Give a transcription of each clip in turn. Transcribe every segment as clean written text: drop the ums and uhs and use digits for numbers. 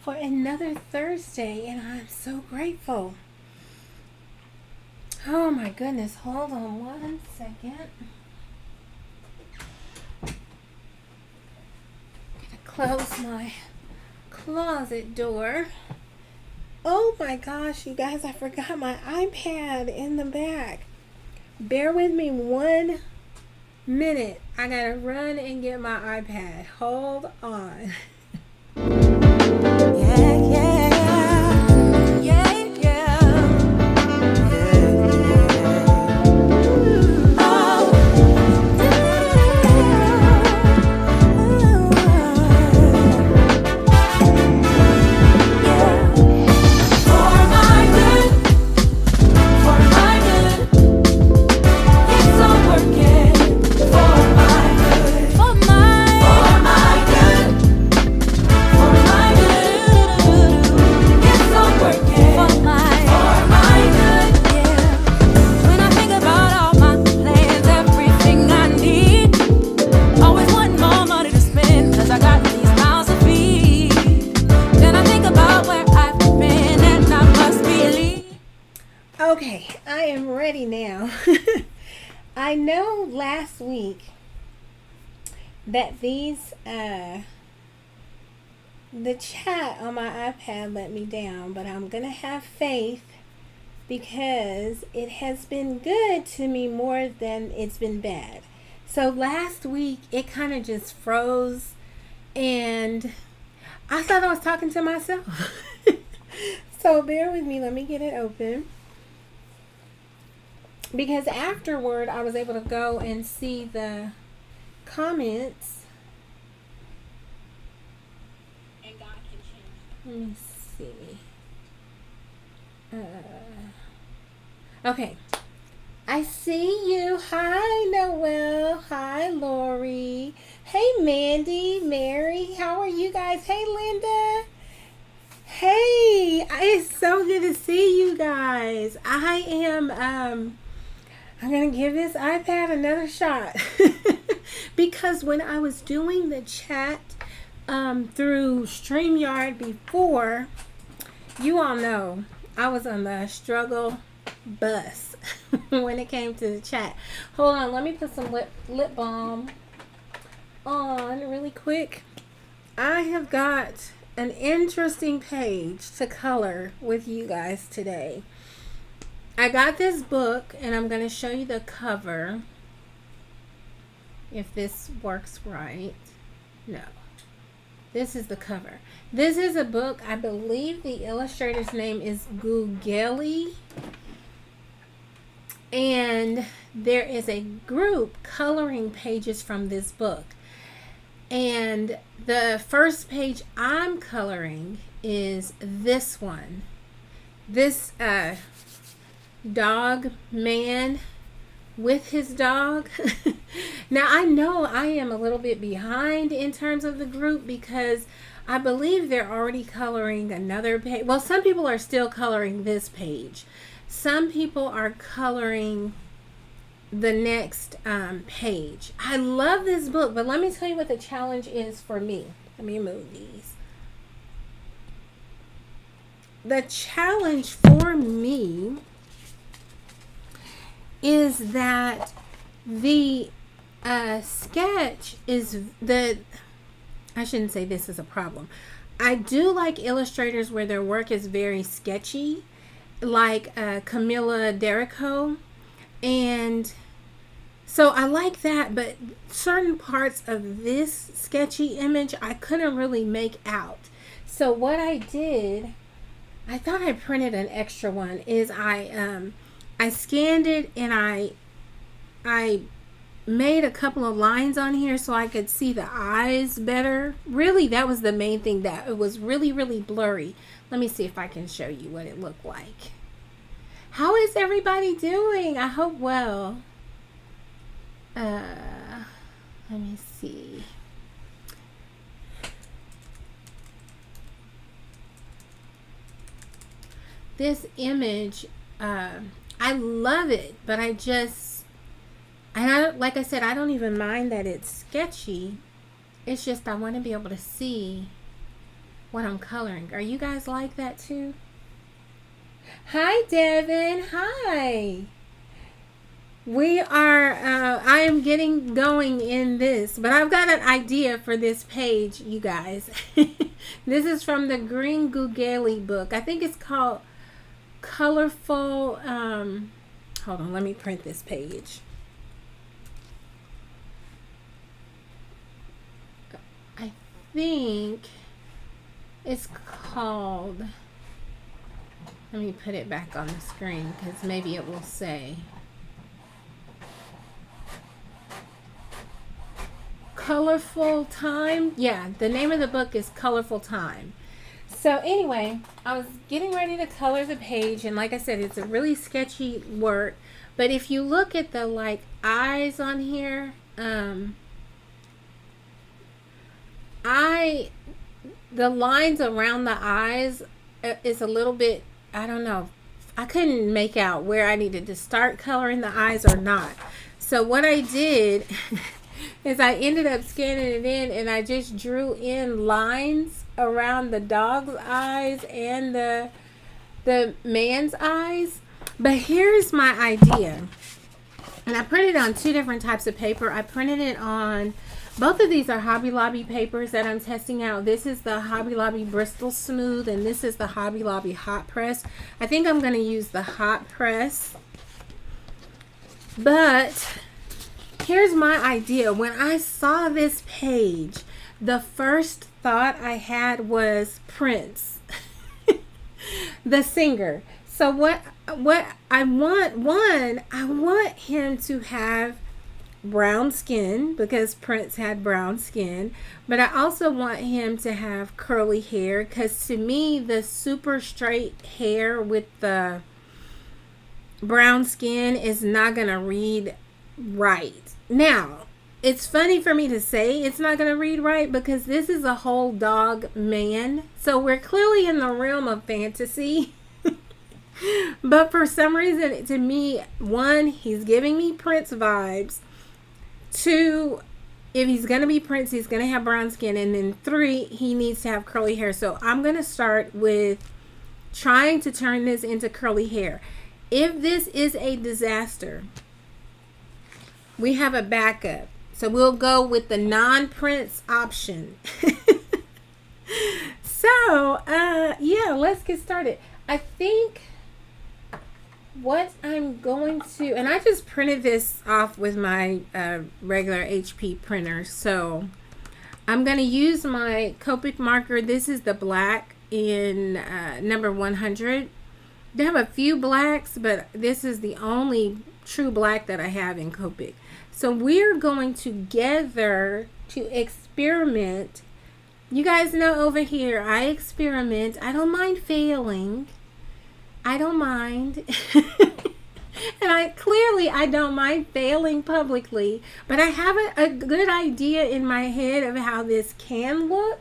for another Thursday, and I'm so grateful. Oh my goodness, hold on one second. Close my closet door. Oh my gosh, you guys, I forgot my iPad in the back. Bear with me 1 minute. I gotta run and get my iPad. Hold on. Yeah, yeah. Okay, I am ready now. I know last week that the chat on my iPad let me down, but I'm going to have faith because it has been good to me more than it's been bad. So last week it kind of just froze and I thought I was talking to myself. So bear with me, let me get it open. Because afterward, I was able to go and see the comments. And God can change. Let me see. Okay. I see you. Hi, Noel. Hi, Lori. Hey, Mandy, Mary. How are you guys? Hey, Linda. Hey, it's so good to see you guys. I'm going to give this iPad another shot because when I was doing the chat through StreamYard before, you all know I was on the struggle bus when it came to the chat. Hold on, let me put some lip balm on really quick. I have got an interesting page to color with you guys today. I got this book, and I'm going to show you the cover, if this works right. No. This is the cover. This is a book, I believe the illustrator's name is Gugeli, and there is a group coloring pages from this book. And the first page I'm coloring is this one. This, dog man with his dog. Now I know I am a little bit behind in terms of the group because I believe they're already coloring another page. Well, some people are still coloring this page. Some people are coloring the next page. I love this book, but let me tell you what the challenge is for me. Let me move these. The challenge for me is that the sketch is I shouldn't say this is a problem. I do like illustrators where their work is very sketchy, like Camilla Derico, and so I like that, but certain parts of this sketchy image I couldn't really make out. So what I did, I thought I printed an extra one, is I scanned it and I made a couple of lines on here so I could see the eyes better. Really, that was the main thing, that it was really, really blurry. Let me see if I can show you what it looked like. How is everybody doing? I hope well. Let me see. This image, I love it, but I don't, like I said, I don't even mind that it's sketchy. It's just I want to be able to see what I'm coloring. Are you guys like that too? Hi, Devin. Hi. We are, I am getting going in this, but I've got an idea for this page, you guys. This is from the Green Googly book. I think it's called Colorful, hold on, let me print this page. I think it's called, let me put it back on the screen because maybe it will say. Colorful Time. Yeah, the name of the book is Colorful Time. So anyway, I was getting ready to color the page, and like I said, it's a really sketchy work. But if you look at the like eyes on here, the lines around the eyes is a little bit, I don't know. I couldn't make out where I needed to start coloring the eyes or not. So what I did is I ended up scanning it in, and I just drew in lines around the dog's eyes and the man's eyes. But here's my idea. And I printed it on two different types of paper. I printed it on, both of these are Hobby Lobby papers that I'm testing out. This is the Hobby Lobby Bristol Smooth, and this is the Hobby Lobby Hot Press. I think I'm going to use the Hot Press. But here's my idea. When I saw this page, the first thought I had was Prince, the singer. So what I want, I want him to have brown skin because Prince had brown skin, but I also want him to have curly hair because to me the super straight hair with the brown skin is not gonna read right. Now, it's funny for me to say it's not going to read right because this is a whole dog man. So we're clearly in the realm of fantasy. But for some reason, to me, one, he's giving me Prince vibes. Two, if he's going to be Prince, he's going to have brown skin. And then three, he needs to have curly hair. So I'm going to start with trying to turn this into curly hair. If this is a disaster, we have a backup. So we'll go with the non-Prince option. So, yeah, let's get started. I think what I'm going to, and I just printed this off with my regular HP printer. So I'm going to use my Copic marker. This is the black in number 100. They have a few blacks, but this is the only true black that I have in Copic. So we're going together to experiment. You guys know over here, I experiment. I don't mind failing. I don't mind. And I don't mind failing publicly. But I have a good idea in my head of how this can look.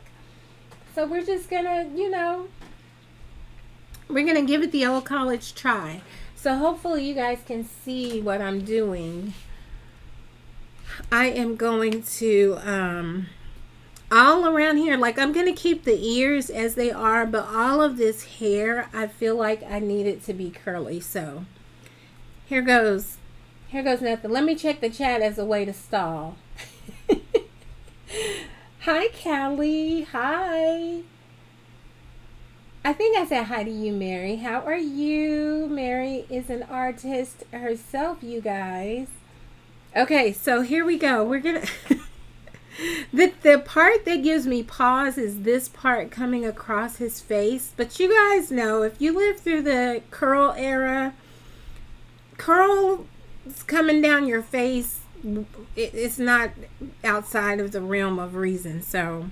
So we're just going to, we're going to give it the old college try. So hopefully you guys can see what I'm doing. I am going to, all around here, like I'm going to keep the ears as they are, but all of this hair, I feel like I need it to be curly. So here goes nothing. Let me check the chat as a way to stall. Hi, Callie. Hi. I think I said hi to you, Mary. How are you? Mary is an artist herself, you guys. Okay, so here we go. We're gonna the part that gives me pause is this part coming across his face. But you guys know, if you live through the curl era, curls coming down your face, it's not outside of the realm of reason. So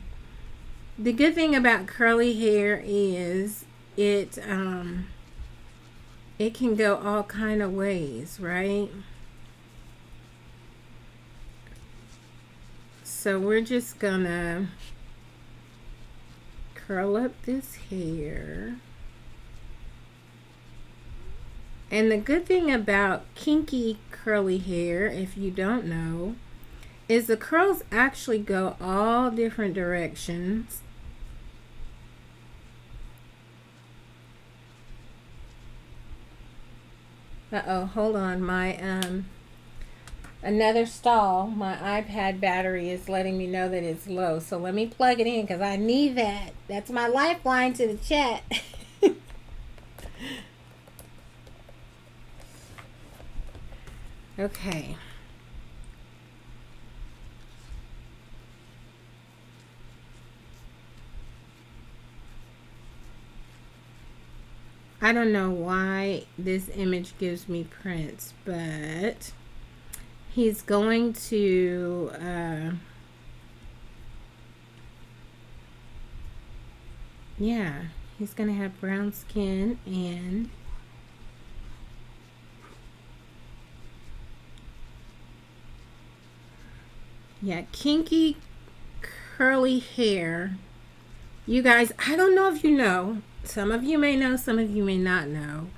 the good thing about curly hair is it can go all kind of ways, right? So we're just gonna curl up this hair. And the good thing about kinky curly hair, if you don't know, is the curls actually go all different directions. Uh-oh, hold on. My another stall, my iPad battery is letting me know that it's low. So let me plug it in because I need that. That's my lifeline to the chat. Okay. I don't know why this image gives me Prince, but he's going to yeah, he's gonna have brown skin and yeah, kinky curly hair. You guys, I don't know if you know, some of you may know, some of you may not know.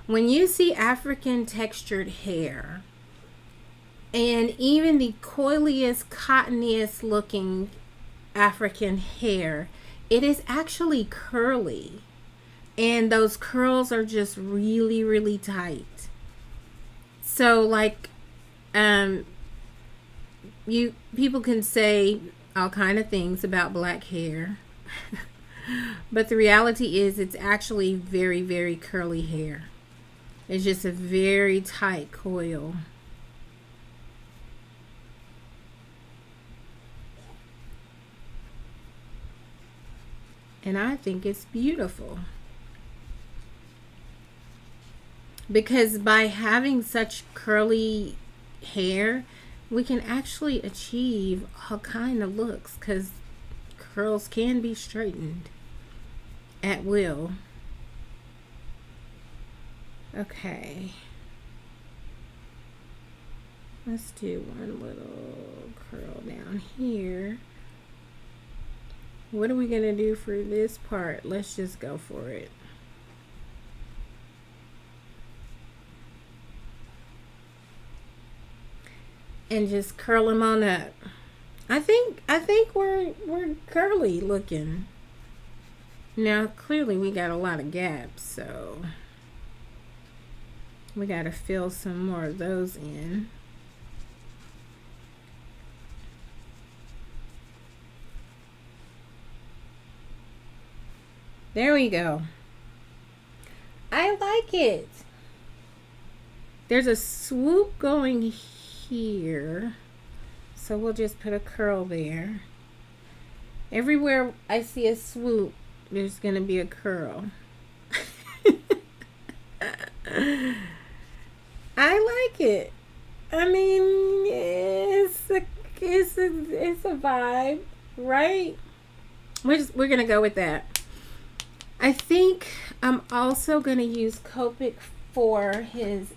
When you see African textured hair, and even the coiliest, cottoniest looking African hair, it is actually curly. And those curls are just really, really tight. So like, people can say all kind of things about black hair. But the reality is it's actually very, very curly hair. It's just a very tight coil. And I think it's beautiful. Because by having such curly hair, we can actually achieve all kind of looks, because curls can be straightened at will. Okay. Let's do one little curl down here. What are we going to do for this part? Let's just go for it. And just curl them on up. I think we're curly looking. Now clearly we got a lot of gaps, so we got to fill some more of those in. There we go. I like it. There's a swoop going here, so we'll just put a curl there. Everywhere I see a swoop, there's gonna be a curl. I like it. I mean, it's a vibe, right? We're gonna go with that. I think I'm also gonna use Copic for his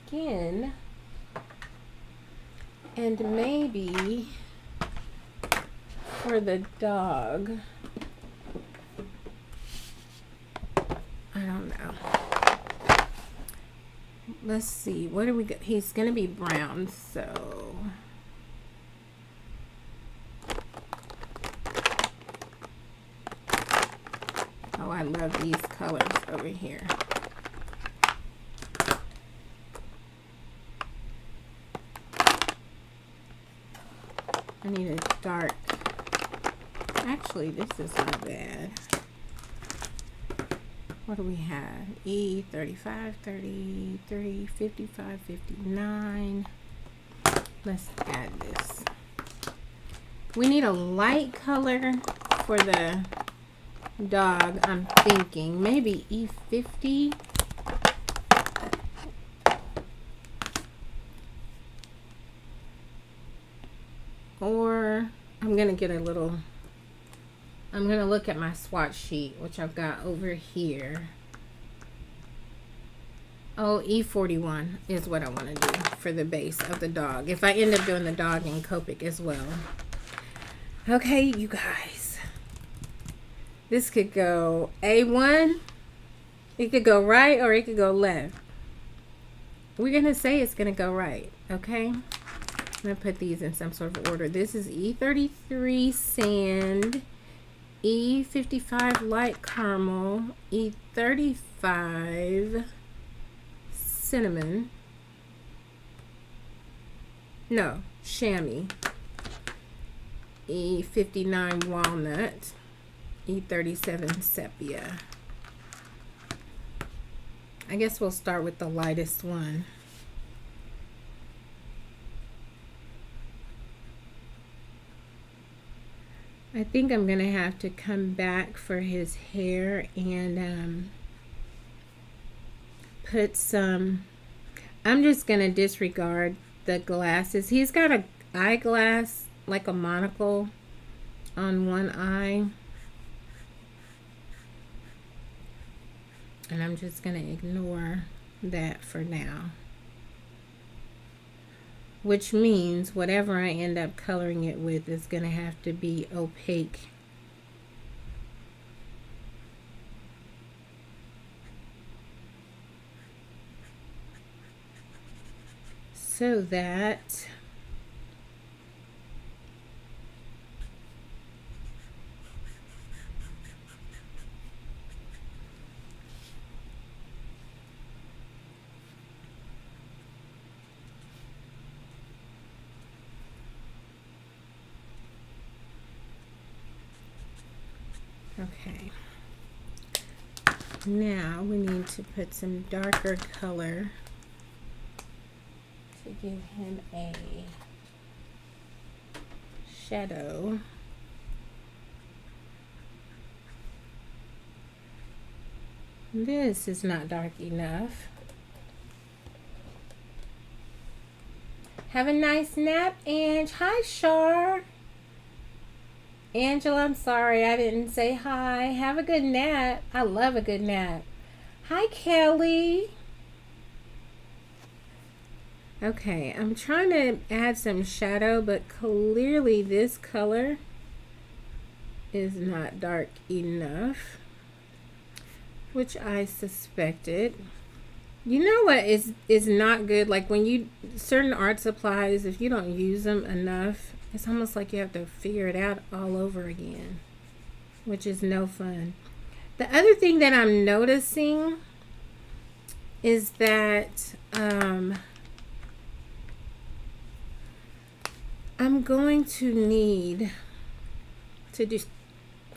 skin, and maybe for the dog. I don't know. Let's see. What do we got? He's gonna be brown, so oh, I love these colors over here. I need a dark. Actually, this is not bad. What do we have? E 35, 33, 55, 59. Let's add this. We need a light color for the dog. I'm thinking maybe E50. Or I'm going to get a little, I'm going to look at my swatch sheet, which I've got over here. Oh, E41 is what I want to do for the base of the dog, if I end up doing the dog in Copic as well. Okay, you guys. This could go A1. It could go right or it could go left. We're going to say it's going to go right, okay? I'm going to put these in some sort of order. This is E33 Sand, E55 Light Caramel, E35 Cinnamon. No, Chamois. E59 Walnut, E37 Sepia. I guess we'll start with the lightest one. I think I'm going to have to come back for his hair and put some, I'm just going to disregard the glasses. He's got a eyeglass, like a monocle on one eye. And I'm just going to ignore that for now. Which means whatever I end up coloring it with is going to have to be opaque. So that okay. Now we need to put some darker color to give him a shadow. This is not dark enough. Have a nice nap, Ange. Hi, Shar. Angela, I'm sorry I didn't say hi. Have a good nap. I love a good nap. Hi, Kelly. Okay, I'm trying to add some shadow, but clearly this color is not dark enough, which I suspected. You know what is not good? Like when you, certain art supplies, if you don't use them enough, it's almost like you have to figure it out all over again, which is no fun. The other thing that I'm noticing is that I'm going to need to do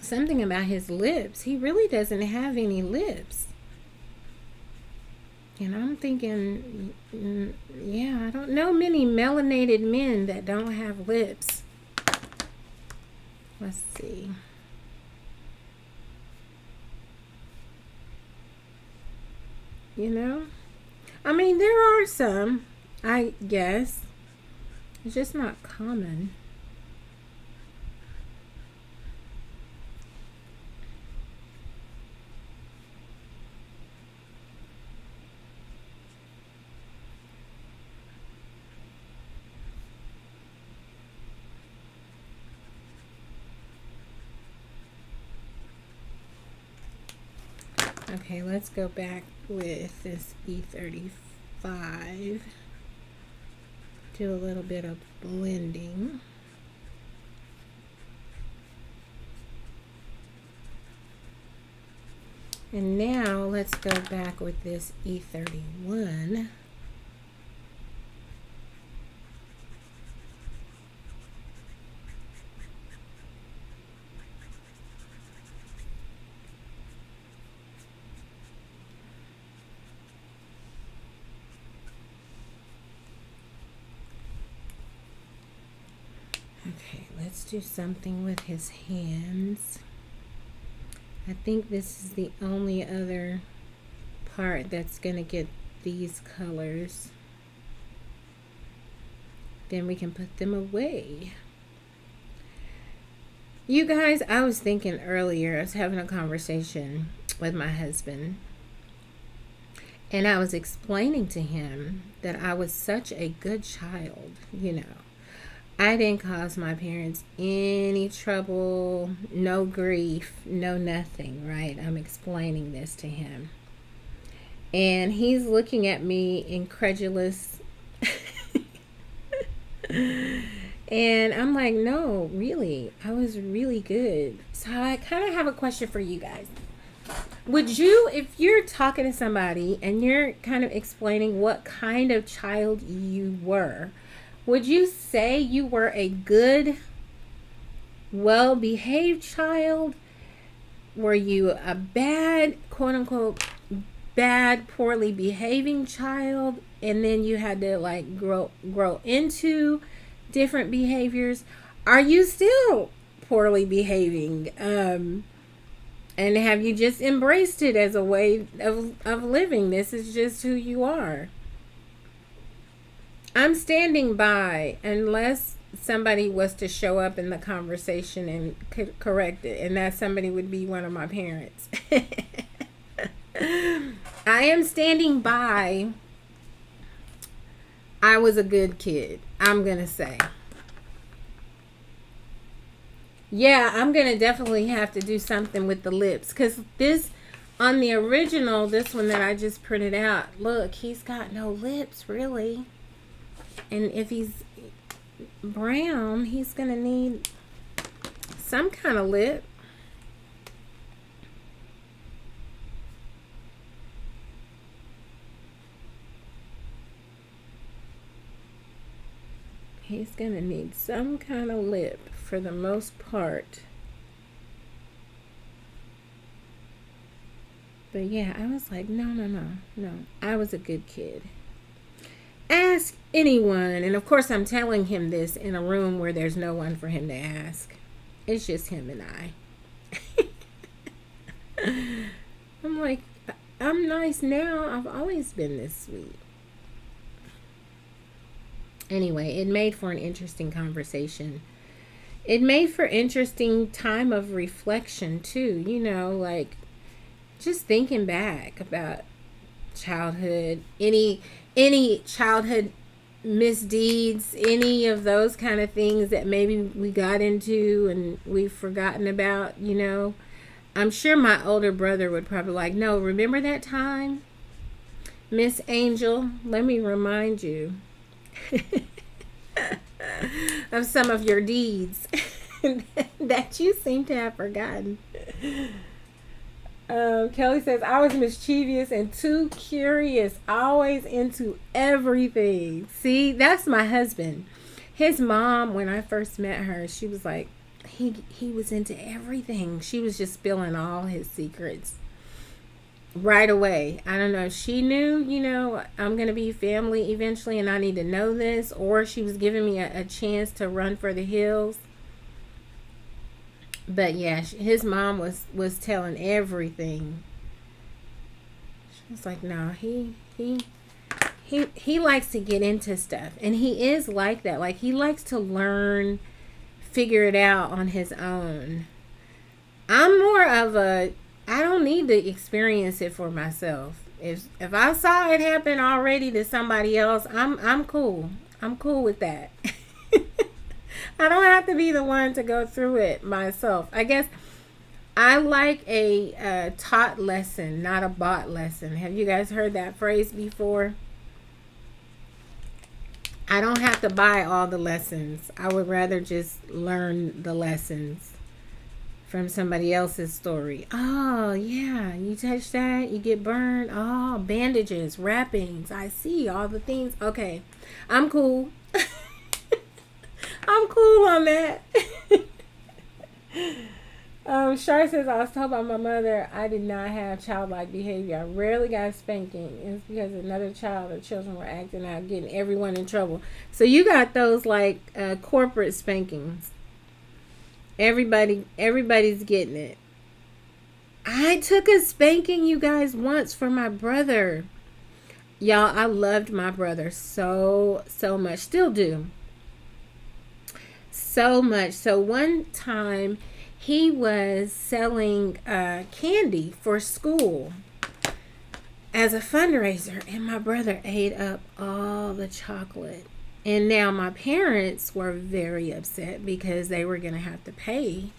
something about his lips. He really doesn't have any lips. And I'm thinking, yeah, I don't know many melanated men that don't have lips. Let's see. You know? I mean, there are some, I guess. It's just not common. Okay, let's go back with this E35. Do a little bit of blending. And now let's go back with this E31. Okay, let's do something with his hands. I think this is the only other part that's going to get these colors. Then we can put them away. You guys, I was thinking earlier, I was having a conversation with my husband, and I was explaining to him that I was such a good child, you know. I didn't cause my parents any trouble, no grief, no nothing, right? I'm explaining this to him. And he's looking at me incredulous. And I'm like, no, really, I was really good. So I kind of have a question for you guys. Would you, if you're talking to somebody and you're kind of explaining what kind of child you were, would you say you were a good, well behaved child? Were you a bad, quote unquote, bad, poorly behaving child? And then you had to like grow into different behaviors? Are you still poorly behaving? And have you just embraced it as a way of living? This is just who you are. I'm standing by unless somebody was to show up in the conversation and correct it, and that somebody would be one of my parents. I am standing by. I was a good kid, I'm gonna say. Yeah, I'm gonna definitely have to do something with the lips, because this, on the original, this one that I just printed out, look, he's got no lips really. And if he's brown, he's gonna need some kind of lip. He's gonna need some kind of lip for the most part. But yeah, I was like, no. I was a good kid. Ask anyone. And of course, I'm telling him this in a room where there's no one for him to ask. It's just him and I. I'm like, I'm nice now. I've always been this sweet. Anyway, it made for an interesting conversation. It made for interesting time of reflection too. You know, like just thinking back about childhood, any childhood misdeeds, any of those kind of things that maybe we got into and we've forgotten about, you know. I'm sure my older brother would probably like, no, remember that time, Miss Angel? Let me remind you of some of your deeds that you seem to have forgotten. Kelly says, I was mischievous and too curious, always into everything. See, that's my husband. His mom, when I first met her, she was like, he was into everything. She was just spilling all his secrets right away. I don't know if she knew, you know, I'm going to be family eventually and I need to know this, or she was giving me a chance to run for the hills. But yeah, his mom was telling everything. She was like, no, he likes to get into stuff, and he is like that. Like, he likes to learn, figure it out on his own. I'm more of a, I don't need to experience it for myself. If I saw it happen already to somebody else, I'm cool. I'm cool with that. I don't have to be the one to go through it myself. I guess I like a taught lesson, not a bought lesson. Have you guys heard that phrase before? I don't have to buy all the lessons. I would rather just learn the lessons from somebody else's story. Oh, yeah, you touch that, you get burned. Oh, bandages, wrappings. I see all the things. Okay, I'm cool. I'm cool on that. Shar says, I was told by my mother I did not have childlike behavior. I rarely got spanking. It's because another child or children were acting out, getting everyone in trouble. So you got those like corporate spankings. Everybody's getting it. I took a spanking, you guys, once for my brother. Y'all, I loved my brother so much. Still do. So much. So one time he was selling candy for school as a fundraiser, and my brother ate up all the chocolate. And now my parents were very upset because they were going to have to pay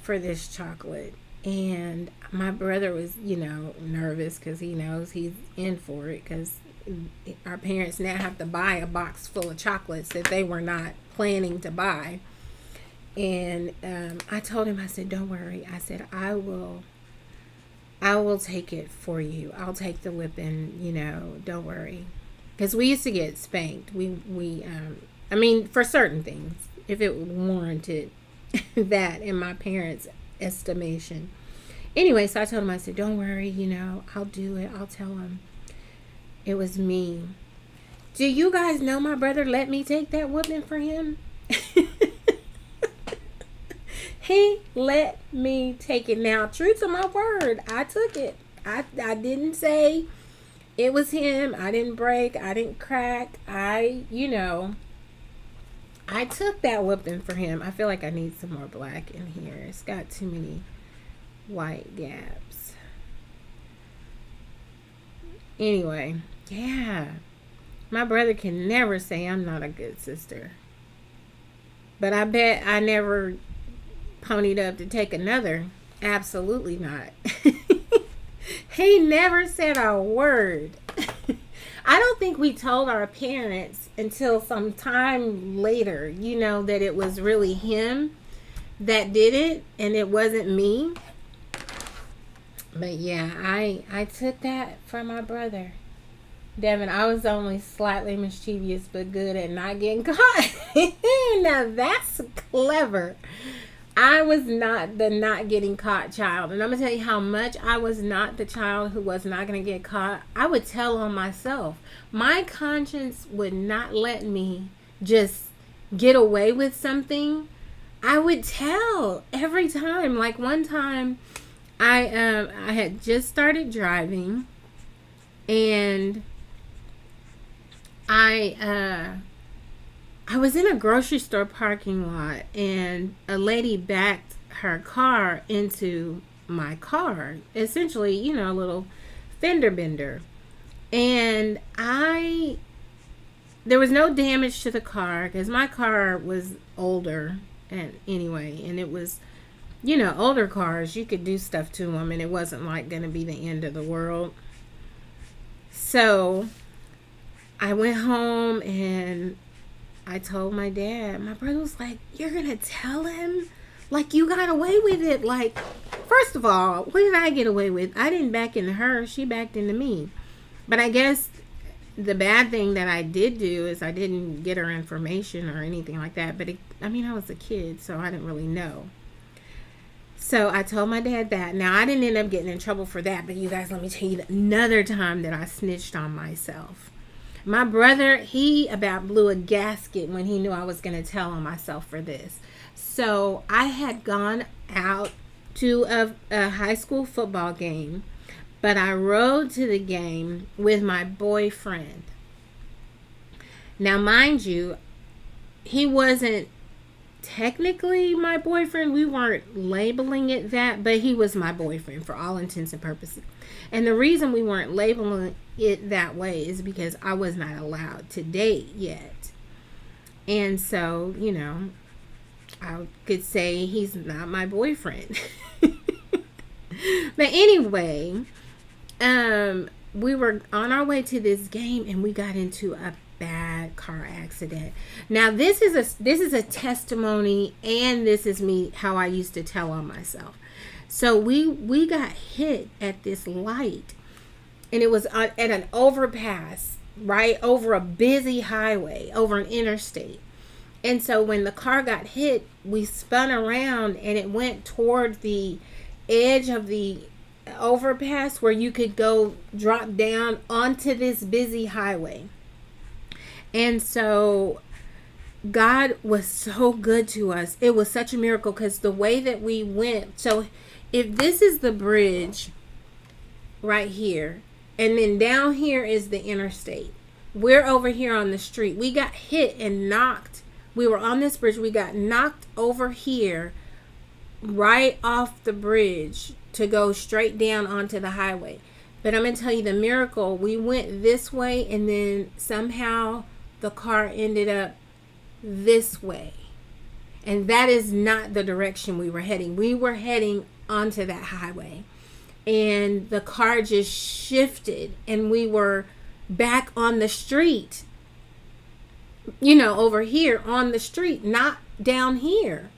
for this chocolate. And my brother was, you know, nervous because he knows he's in for it because our parents now have to buy a box full of chocolates that they were not planning to buy. And I told him, I said, don't worry. I said, I will take it for you. I'll take the whipping, don't worry. Because we used to get spanked. I mean, for certain things, if it warranted that in my parents' estimation. Anyway, so I told him, I said, don't worry, I'll do it. I'll tell him it was me. Do you guys know my brother let me take that whooping for him? He let me take it. Now, true to my word, I took it. I didn't say it was him. I didn't break. I didn't crack. I took that whooping for him. I feel like I need some more black in here. It's got too many white gaps. Anyway, yeah. My brother can never say I'm not a good sister. But I bet I never ponied up to take another. Absolutely not. He never said a word. I don't think we told our parents until some time later, that it was really him that did it and it wasn't me. But yeah, I took that from my brother. Devin, I was only slightly mischievous but good at not getting caught. Now that's clever. I was not the not getting caught child. And I'm going to tell you how much I was not the child who was not going to get caught. I would tell on myself. My conscience would not let me just get away with something. I would tell every time. Like one time, I had just started driving, and I was in a grocery store parking lot, and a lady backed her car into my car. Essentially, a little fender bender. And there was no damage to the car because my car was older. And anyway, and it was, older cars, you could do stuff to them and it wasn't like going to be the end of the world. So I went home and I told my dad. My brother was like, you're going to tell him? Like, you got away with it. Like, first of all, what did I get away with? I didn't back into her. She backed into me. But I guess the bad thing that I did do is I didn't get her information or anything like that. But, I was a kid, so I didn't really know. So I told my dad that. Now, I didn't end up getting in trouble for that. But you guys, let me tell you another time that I snitched on myself. My brother, he about blew a gasket when he knew I was going to tell on myself for this. So I had gone out to a high school football game, but I rode to the game with my boyfriend. Now, mind you, he wasn't technically my boyfriend. We weren't labeling it that, but he was my boyfriend for all intents and purposes. And the reason we weren't labeling it that way is because I was not allowed to date yet. And so, I could say he's not my boyfriend. But anyway, we were on our way to this game and we got into a bad car accident. Now this is a testimony, and this is me how I used to tell on myself. So we got hit at this light, and it was at an overpass, right over a busy highway, over an interstate. And so when the car got hit, we spun around and it went toward the edge of the overpass where you could go drop down onto this busy highway. And so God was so good to us. It was such a miracle because the way that we went. So if this is the bridge right here, and then down here is the interstate, we're over here on the street. We got hit and knocked. We were on this bridge. We got knocked over here right off the bridge to go straight down onto the highway. But I'm going to tell you the miracle. We went this way, and then somehow the car ended up this way. And that is not the direction we were heading. We were heading onto that highway. And the car just shifted, and we were back on the street, you know, over here on the street, not down here.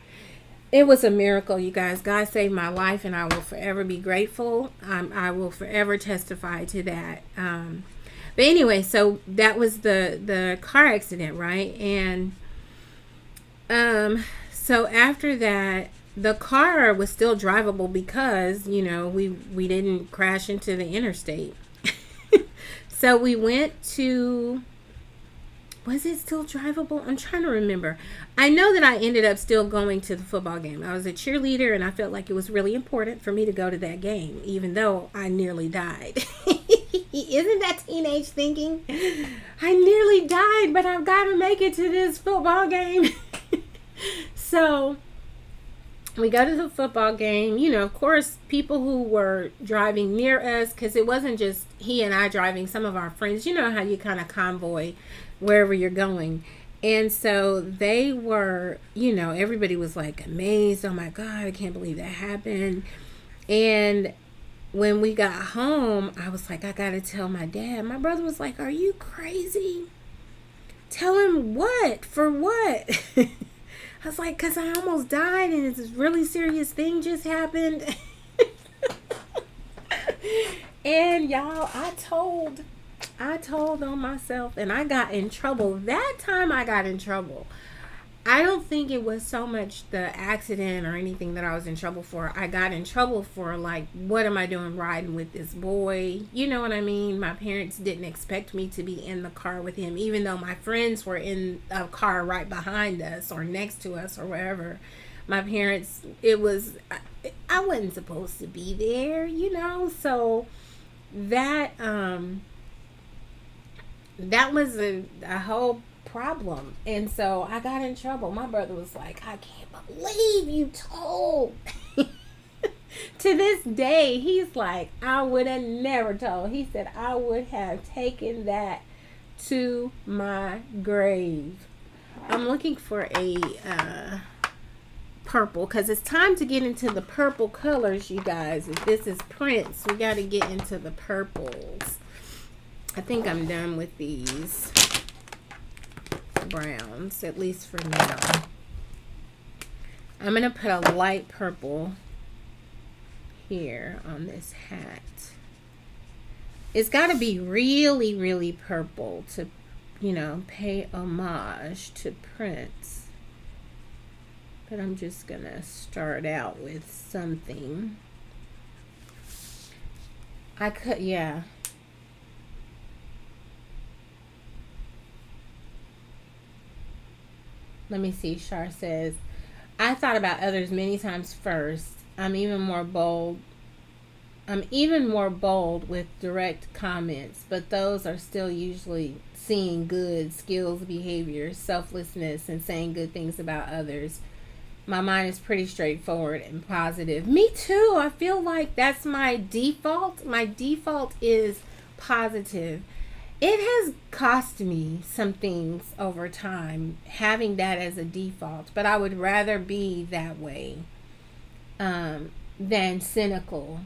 It was a miracle, you guys. God saved my life, and I will forever be grateful. I will forever testify to that. But anyway, so that was the car accident, right? And so after that, the car was still drivable because, you know, we didn't crash into the interstate. So we went to, was it still drivable? I'm trying to remember. I know that I ended up still going to the football game. I was a cheerleader, and I felt like it was really important for me to go to that game, even though I nearly died. Isn't that teenage thinking? I nearly died, but I've got to make it to this football game. So we go to the football game. You know, of course, people who were driving near us, because it wasn't just he and I driving, some of our friends, you know how you kind of convoy wherever you're going. And so they were, you know, everybody was like amazed. Oh my God, I can't believe that happened. And when we got home, I was like, I gotta tell my dad. My brother was like, are you crazy? Tell him what? For what? I was like, because I almost died and it's this really serious thing just happened. And y'all, I told on myself, and I got in trouble. That time I got in trouble. I don't think it was so much the accident or anything that I was in trouble for. I got in trouble for, like, what am I doing riding with this boy? You know what I mean? My parents didn't expect me to be in the car with him, even though my friends were in a car right behind us or next to us or wherever. My parents, it was, I wasn't supposed to be there, you know? So that was a whole problem. And so I got in trouble. My brother was like, I can't believe you told. To this day, he's like, I would have never told. He said, I would have taken that to my grave. I'm looking for a purple, because it's time to get into the purple colors, you guys. If this is Prince, we got to get into the purples. I think I'm done with these browns, at least for now. I'm going to put a light purple here on this hat. It's got to be really, really purple to, you know, pay homage to Prince. But I'm just going to start out with something. I could, yeah. Let me see. Shar says, I thought about others many times first. I'm even more bold with direct comments, but those are still usually seeing good skills, behavior, selflessness, and saying good things about others. My mind is pretty straightforward and positive. Me too. I feel like that's my default. My default is positive. It has cost me some things over time, having that as a default, but I would rather be that way than cynical.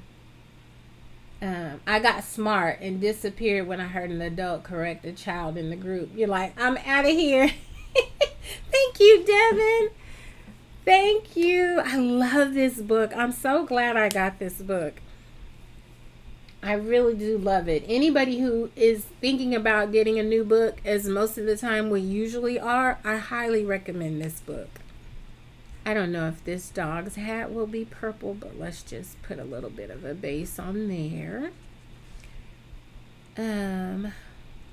I got smart and disappeared when I heard an adult correct a child in the group. You're like, I'm out of here. Thank you, Devin. Thank you. I love this book. I'm so glad I got this book. I really do love it. Anybody who is thinking about getting a new book, as most of the time we usually are, I highly recommend this book. I don't know if this dog's hat will be purple, but let's just put a little bit of a base on there.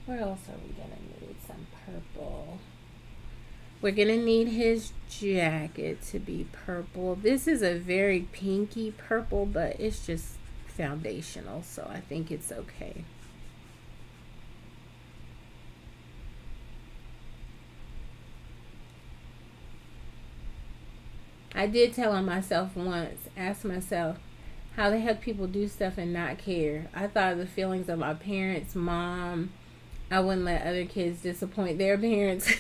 What else are we going to need? Some purple. We're going to need his jacket to be purple. This is a very pinky purple, but it's just foundational, so I think it's okay. I did tell on myself once, ask myself, how the heck people do stuff and not care. I thought of the feelings of my parents, mom. I wouldn't let other kids disappoint their parents.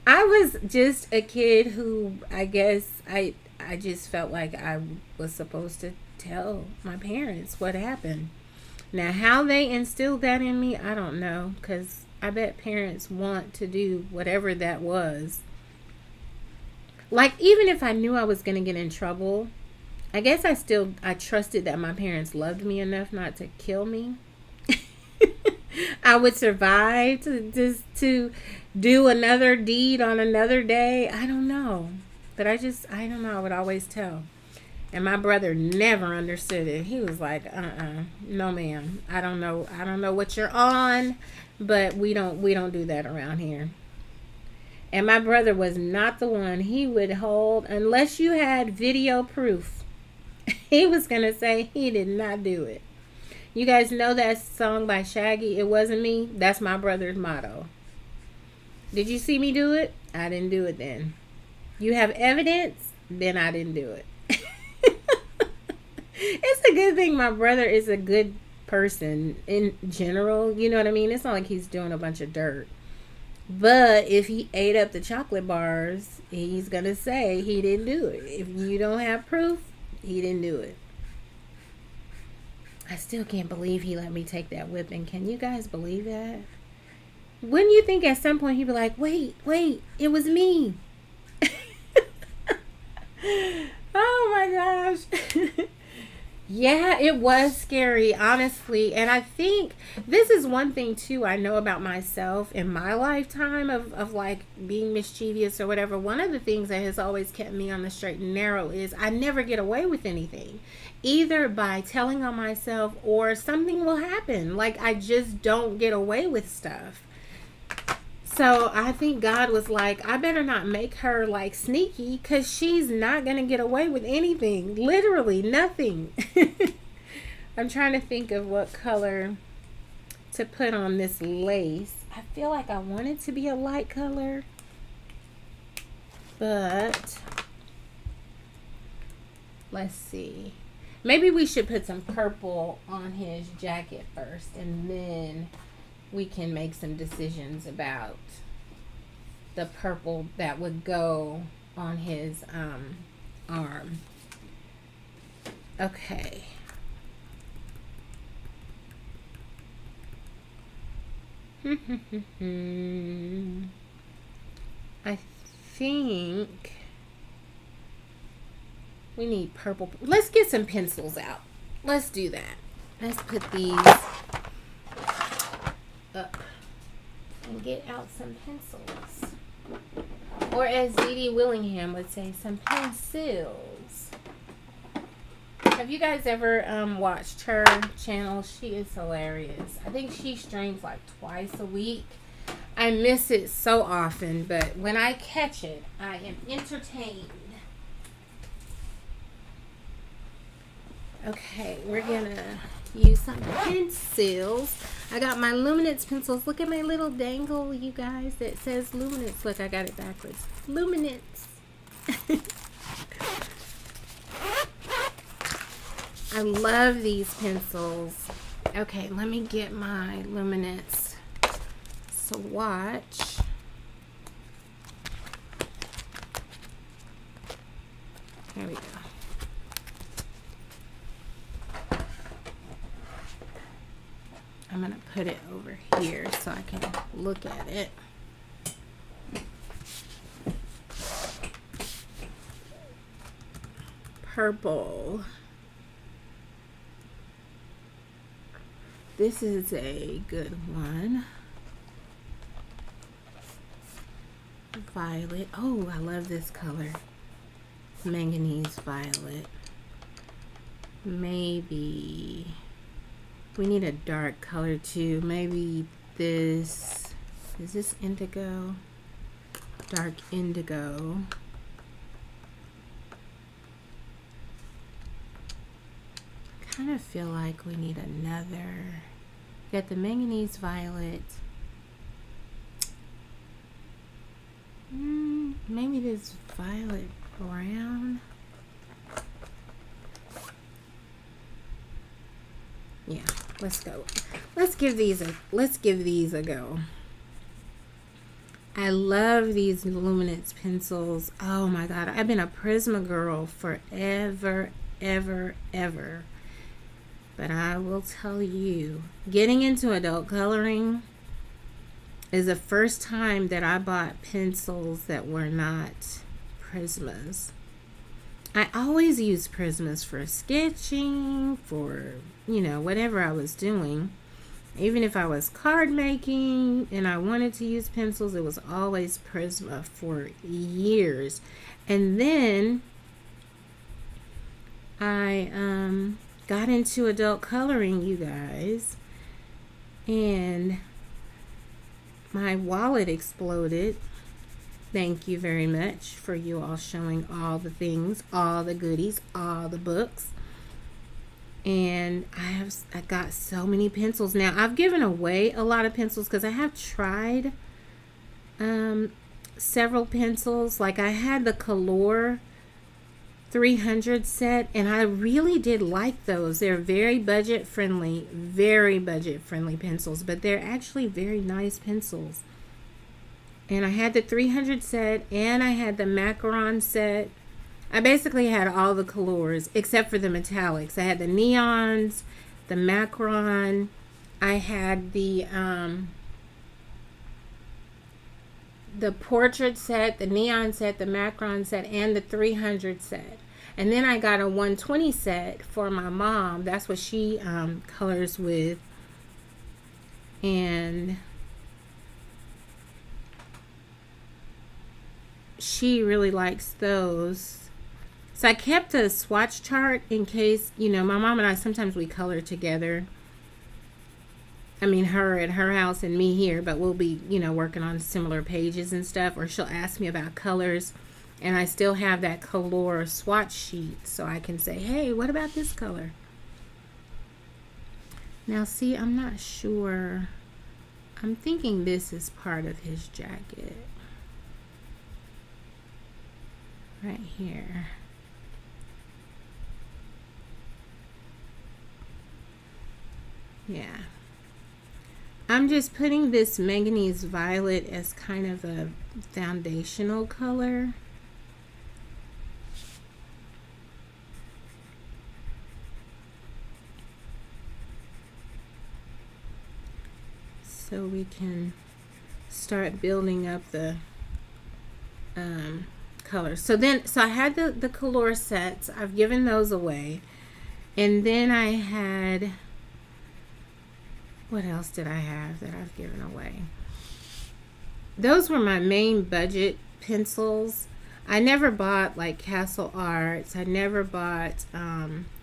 I was just a kid who, I guess, I just felt like I was supposed to tell my parents what happened. Now, how they instilled that in me, I don't know, because I bet parents want to do whatever that was. Like, even if I knew I was going to get in trouble, I guess I trusted that my parents loved me enough not to kill me. I would survive to do another deed on another day. I don't know. But I don't know. I would always tell. And my brother never understood it. He was like, no ma'am. I don't know what you're on, but we don't do that around here. And my brother was not the one. He would hold, unless you had video proof, he was going to say he did not do it. You guys know that song by Shaggy, It Wasn't Me? That's my brother's motto. Did you see me do it? I didn't do it then. You have evidence? Then I didn't do it. It's a good thing my brother is a good person in general. You know what I mean? It's not like he's doing a bunch of dirt. But if he ate up the chocolate bars, he's going to say he didn't do it. If you don't have proof, he didn't do it. I still can't believe he let me take that whipping. Can you guys believe that? Wouldn't you think at some point he'd be like, wait, it was me. Oh my gosh. Yeah, it was scary, honestly. And I think this is one thing, too, I know about myself in my lifetime of like being mischievous or whatever. One of the things that has always kept me on the straight and narrow is I never get away with anything, either by telling on myself or something will happen. Like, I just don't get away with stuff. So I think God was like, I better not make her like sneaky, because she's not going to get away with anything. Literally nothing. I'm trying to think of what color to put on this lace. I feel like I want it to be a light color, but let's see. Maybe we should put some purple on his jacket first, and then we can make some decisions about the purple that would go on his arm. Okay. I think we need purple. Let's get some pencils out. Let's do that. Let's put these up and get out some pencils, or as Dee Dee Willingham would say, some pencils. Have you guys ever watched her channel? She is hilarious. I think she streams like twice a week. I miss it so often, but when I catch it, I am entertained. Okay, we're gonna use some pencils. I got my Luminance pencils. Look at my little dangle, you guys, that says Luminance. Look, I got it backwards. Luminance. I love these pencils. Okay, let me get my Luminance swatch. There we go. I'm going to put it over here so I can look at it. Purple. This is a good one. Violet. Oh, I love this color. Manganese violet. Maybe we need a dark color too. Maybe this. Is this indigo? Dark indigo. Kind of feel like we need another. Got the manganese violet. Maybe this violet brown. Yeah, let's go. Let's give these a go. I love these Luminance pencils. Oh my god, I've been a Prisma girl forever, ever. But But I will tell you, getting into adult coloring is the first time that I bought pencils that were not Prismas. I always used Prismas for sketching, for, whatever I was doing. Even if I was card making and I wanted to use pencils, it was always Prisma for years. And then I got into adult coloring, you guys, and my wallet exploded. Thank you very much for you all showing all the things, all the goodies, all the books. And I got so many pencils. Now, I've given away a lot of pencils because I have tried several pencils. Like I had the Color 300 set, and I really did like those. They're very budget friendly pencils, but they're actually very nice pencils. And I had the 300 set, and I had the Macaron set. I basically had all the colors except for the metallics. I had the neons, the Macaron. I had the portrait set, the neon set, the Macaron set, and the 300 set. And then I got a 120 set for my mom. That's what she colors with. And she really likes those. So I kept a swatch chart in case, my mom and I, sometimes we color together. I mean, her at her house and me here, but we'll be, working on similar pages and stuff. Or she'll ask me about colors, and I still have that Color swatch sheet, so I can say, hey, what about this color? Now, see, I'm not sure. I'm thinking this is part of his jacket. Right here. Yeah. I'm just putting this manganese violet as kind of a foundational color. So we can start building up the colors. So I had the Color sets. I've given those away. And then I had, what else did I have that I've given away? Those were my main budget pencils. I never bought like Castle Arts. I never bought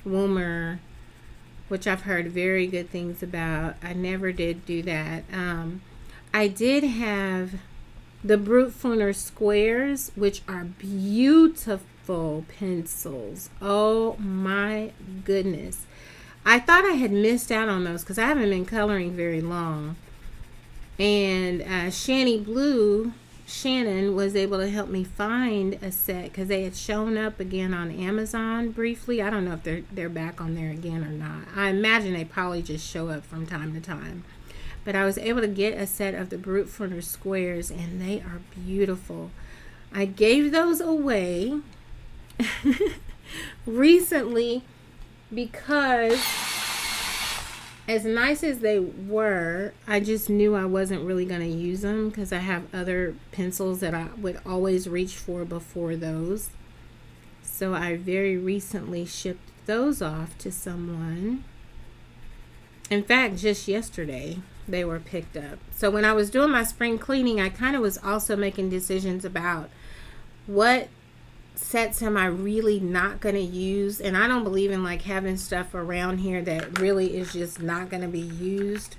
Woomer, which I've heard very good things about. I never did do that. I did have the Brute Funer squares, which are beautiful pencils. Oh my goodness. I thought I had missed out on those because I haven't been coloring very long. And Shannon was able to help me find a set because they had shown up again on Amazon briefly. I don't know if they're back on there again or not. I imagine they probably just show up from time to time. But I was able to get a set of the Brute Funer squares, and they are beautiful. I gave those away recently because, as nice as they were, I just knew I wasn't really going to use them because I have other pencils that I would always reach for before those. So I very recently shipped those off to someone. In fact, just yesterday they were picked up. So when I was doing my spring cleaning, I kind of was also making decisions about what sets am I really not going to use. And I don't believe in like having stuff around here that really is just not going to be used.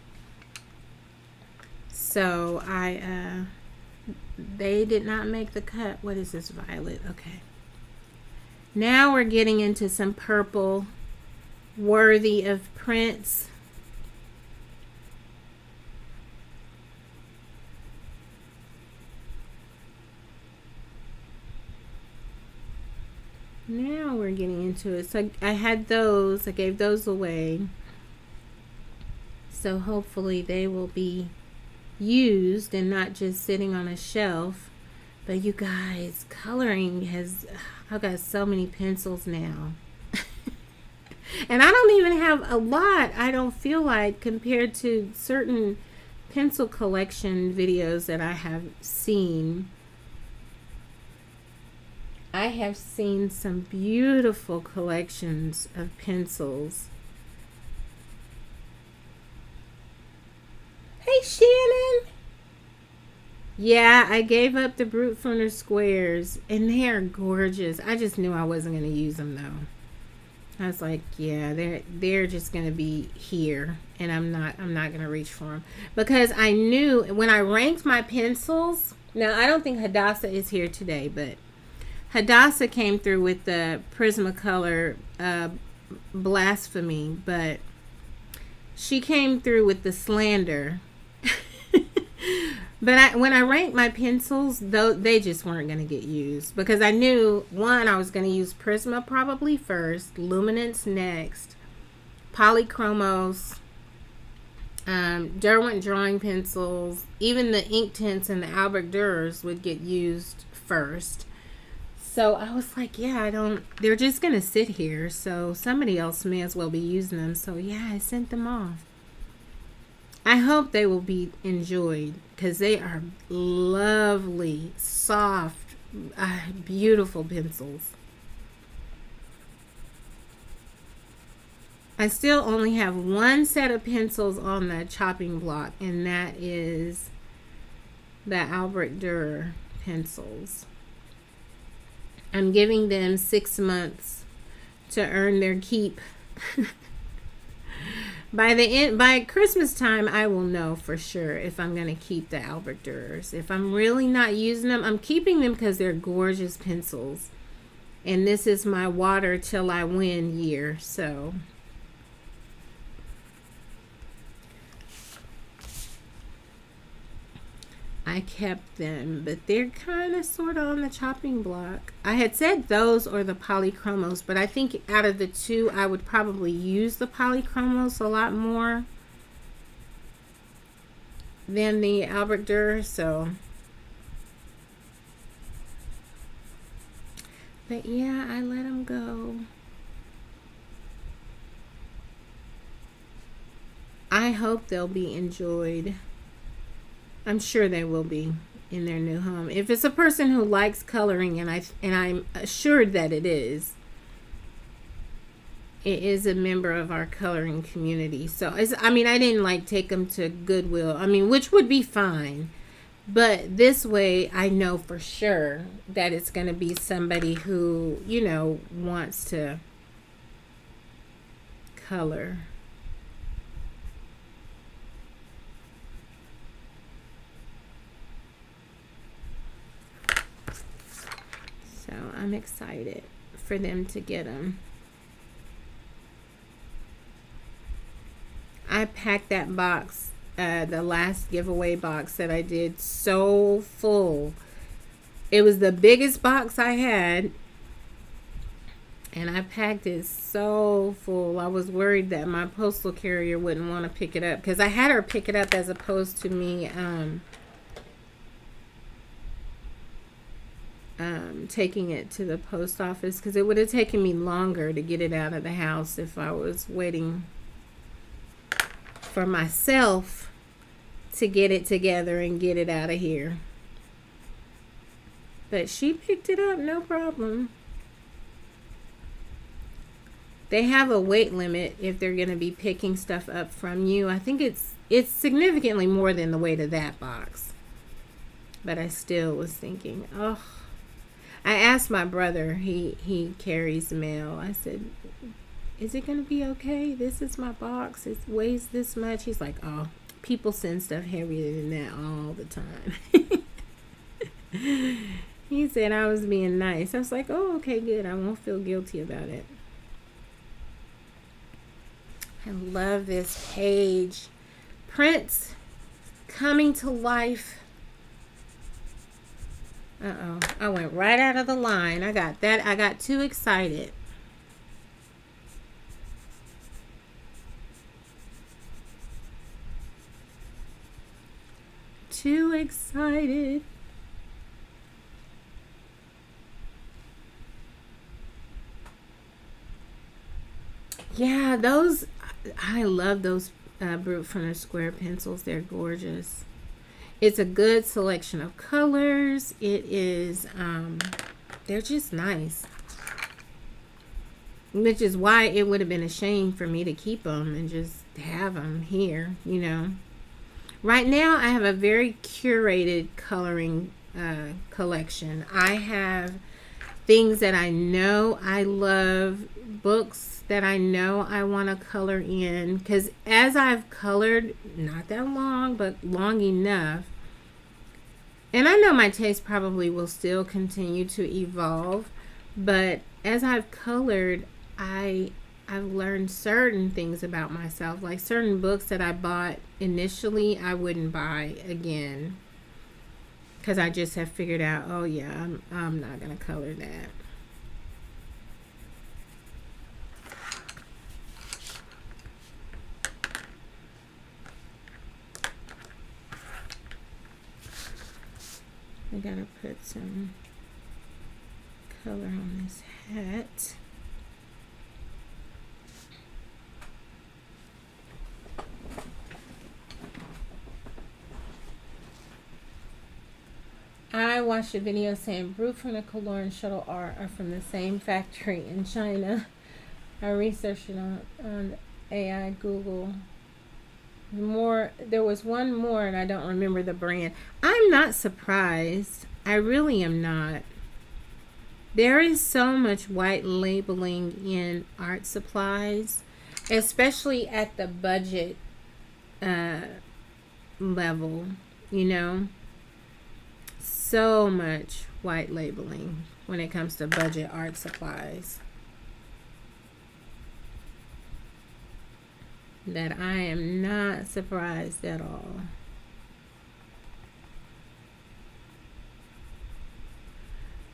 So they did not make the cut. What is this, violet? Okay. Now we're getting into some purple worthy of prints. Now we're getting into it. So I had those. I gave those away. So hopefully they will be used and not just sitting on a shelf. But you guys, coloring has... I've got so many pencils now. And I don't even have a lot, I don't feel like, compared to certain pencil collection videos that I have seen. I have seen some beautiful collections of pencils. Hey, Shannon. Yeah, I gave up the Brute Funder squares, and they are gorgeous. I just knew I wasn't going to use them, though. I was like, yeah, they're just going to be here, and I'm not going to reach for them, because I knew when I ranked my pencils. Now, I don't think Hadassah is here today, but Hadassah came through with the Prismacolor Blasphemy, but she came through with the Slander. But when I ranked my pencils, though, they just weren't going to get used, because I knew, one, I was going to use Prisma probably first, Luminance next, Polychromos, Derwent drawing pencils, even the Inktense and the Albrecht Dürers would get used first. So I was like, yeah, they're just going to sit here, so somebody else may as well be using them. So yeah, I sent them off. I hope they will be enjoyed, because they are lovely, soft, beautiful pencils. I still only have one set of pencils on the chopping block, and that is the Albrecht Dürer pencils. I'm giving them 6 months to earn their keep. By Christmas time, I will know for sure if I'm going to keep the Albrecht Dürers. If I'm really not using them, I'm keeping them because they're gorgeous pencils. And this is my water till I win year, so. I kept them, but they're kind of sort of on the chopping block. I had said those or the Polychromos, but I think out of the two, I would probably use the Polychromos a lot more than the Albrecht Dürer, so. But yeah, I let them go. I hope they'll be enjoyed. I'm sure they will be in their new home. If it's a person who likes coloring, and I'm assured that it is a member of our coloring community. So I didn't take them to Goodwill. Which would be fine. But this way, I know for sure that it's going to be somebody who, wants to color. So I'm excited for them to get them. I packed that box, the last giveaway box that I did, so full. It was the biggest box I had, and I packed it so full. I was worried that my postal carrier wouldn't want to pick it up, because I had her pick it up as opposed to me taking it to the post office, because it would have taken me longer to get it out of the house if I was waiting for myself to get it together and get it out of here. But she picked it up, no problem. They have a weight limit if they're going to be picking stuff up from you. I think it's significantly more than the weight of that box. But I still was thinking, oh. I asked my brother, he carries mail. I said, is it going to be okay? This is my box. It weighs this much. He's like, oh, people send stuff heavier than that all the time. He said I was being nice. I was like, oh, okay, good. I won't feel guilty about it. I love this page. Prince coming to life. Uh-oh. I went right out of the line. I got too excited. Too excited. Yeah, those, I love those Brute from the Square pencils. They're gorgeous. It's a good selection of colors. It is, they're just nice. Which is why it would have been a shame for me to keep them and just have them here, you know. Right now, I have a very curated coloring collection. I have things that I know I love, books that I know I want to color in. Because as I've colored, not that long, but long enough, and I know my taste probably will still continue to evolve, but as I've colored, I've learned certain things about myself, like certain books that I bought initially I wouldn't buy again because I just have figured out, oh yeah, I'm not gonna color that. I gotta put some color on this hat. I watched a video saying Brute from the Color and Shuttle Art are from the same factory in China. I researched it on AI Google. There was one more and I don't remember the brand. I'm not surprised. I really am not. There is so much white labeling in art supplies, especially at the budget level, you know. So much white labeling when it comes to budget art supplies that I am not surprised at all.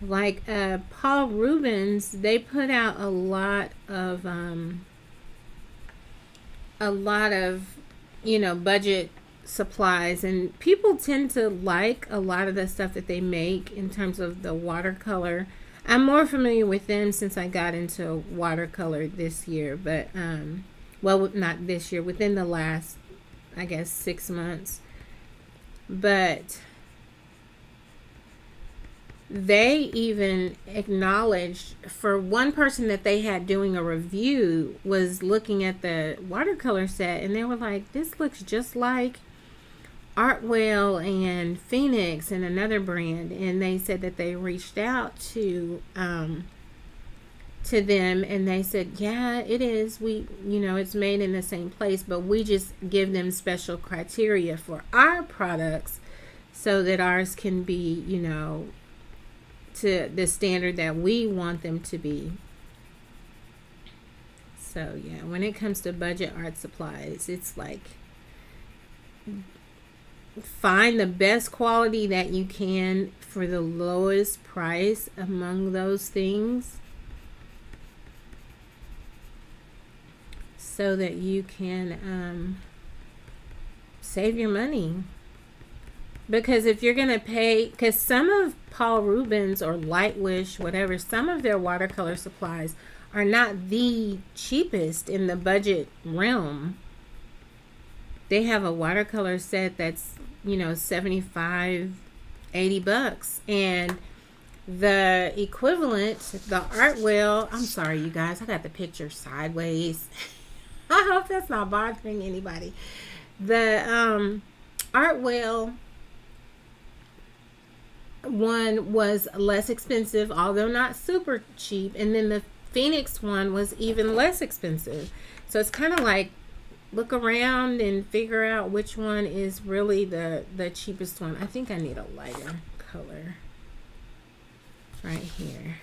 Like Paul Rubens, they put out a lot of budget supplies, and people tend to like a lot of the stuff that they make in terms of the watercolor. I'm more familiar with them since I got into watercolor this year, but well, not this year, within the last, I guess, 6 months. But they even acknowledged, for one person that they had doing a review was looking at the watercolor set, and they were like, this looks just like Artwell and Phoenix and another brand. And they said that they reached out to them, and they said, yeah, it is, it's made in the same place, but we just give them special criteria for our products so that ours can be, to the standard that we want them to be. So yeah, when it comes to budget art supplies, it's like, find the best quality that you can for the lowest price among those things, so that you can save your money. Because if you're going to pay, because some of Paul Rubens or Lightwish, whatever, some of their watercolor supplies are not the cheapest in the budget realm. They have a watercolor set that's, $75, $80. And the equivalent, the Artwell, I'm sorry, you guys, I got the picture sideways. I hope that's not bothering anybody. The Artwell one was less expensive, although not super cheap, and then the Phoenix one was even less expensive. So it's kind of like, look around and figure out which one is really the cheapest one. I think I need a lighter color right here.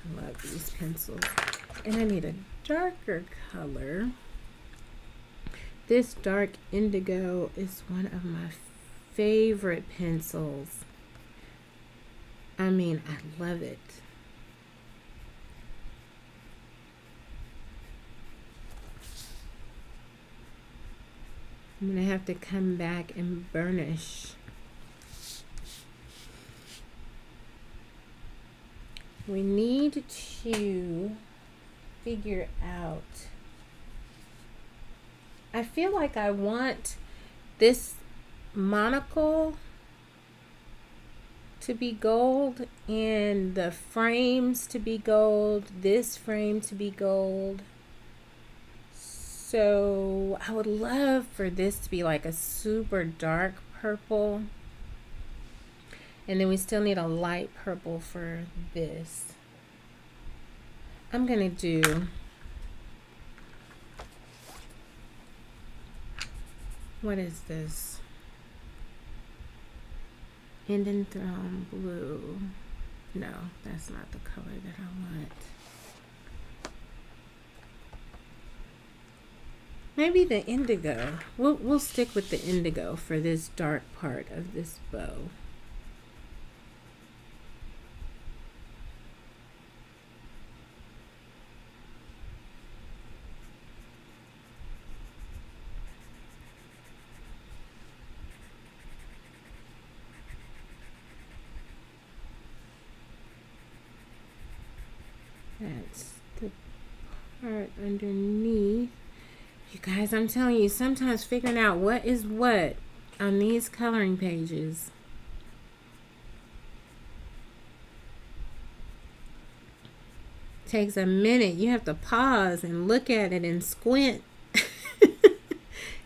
I love these pencils. And I need a darker color. This dark indigo is one of my favorite pencils. I mean, I love it. I'm going to have to come back and burnish. We need to figure out. I feel like I want this monocle to be gold and the frames to be gold, this frame to be gold. So I would love for this to be like a super dark purple. And then we still need a light purple for this. I'm gonna do, what is this? Eden Throne Blue. No, that's not the color that I want. Maybe the indigo. We'll stick with the indigo for this dark part of this bow. That's the part underneath. You guys, I'm telling you, sometimes figuring out what is what on these coloring pages takes a minute. You have to pause and look at it and squint.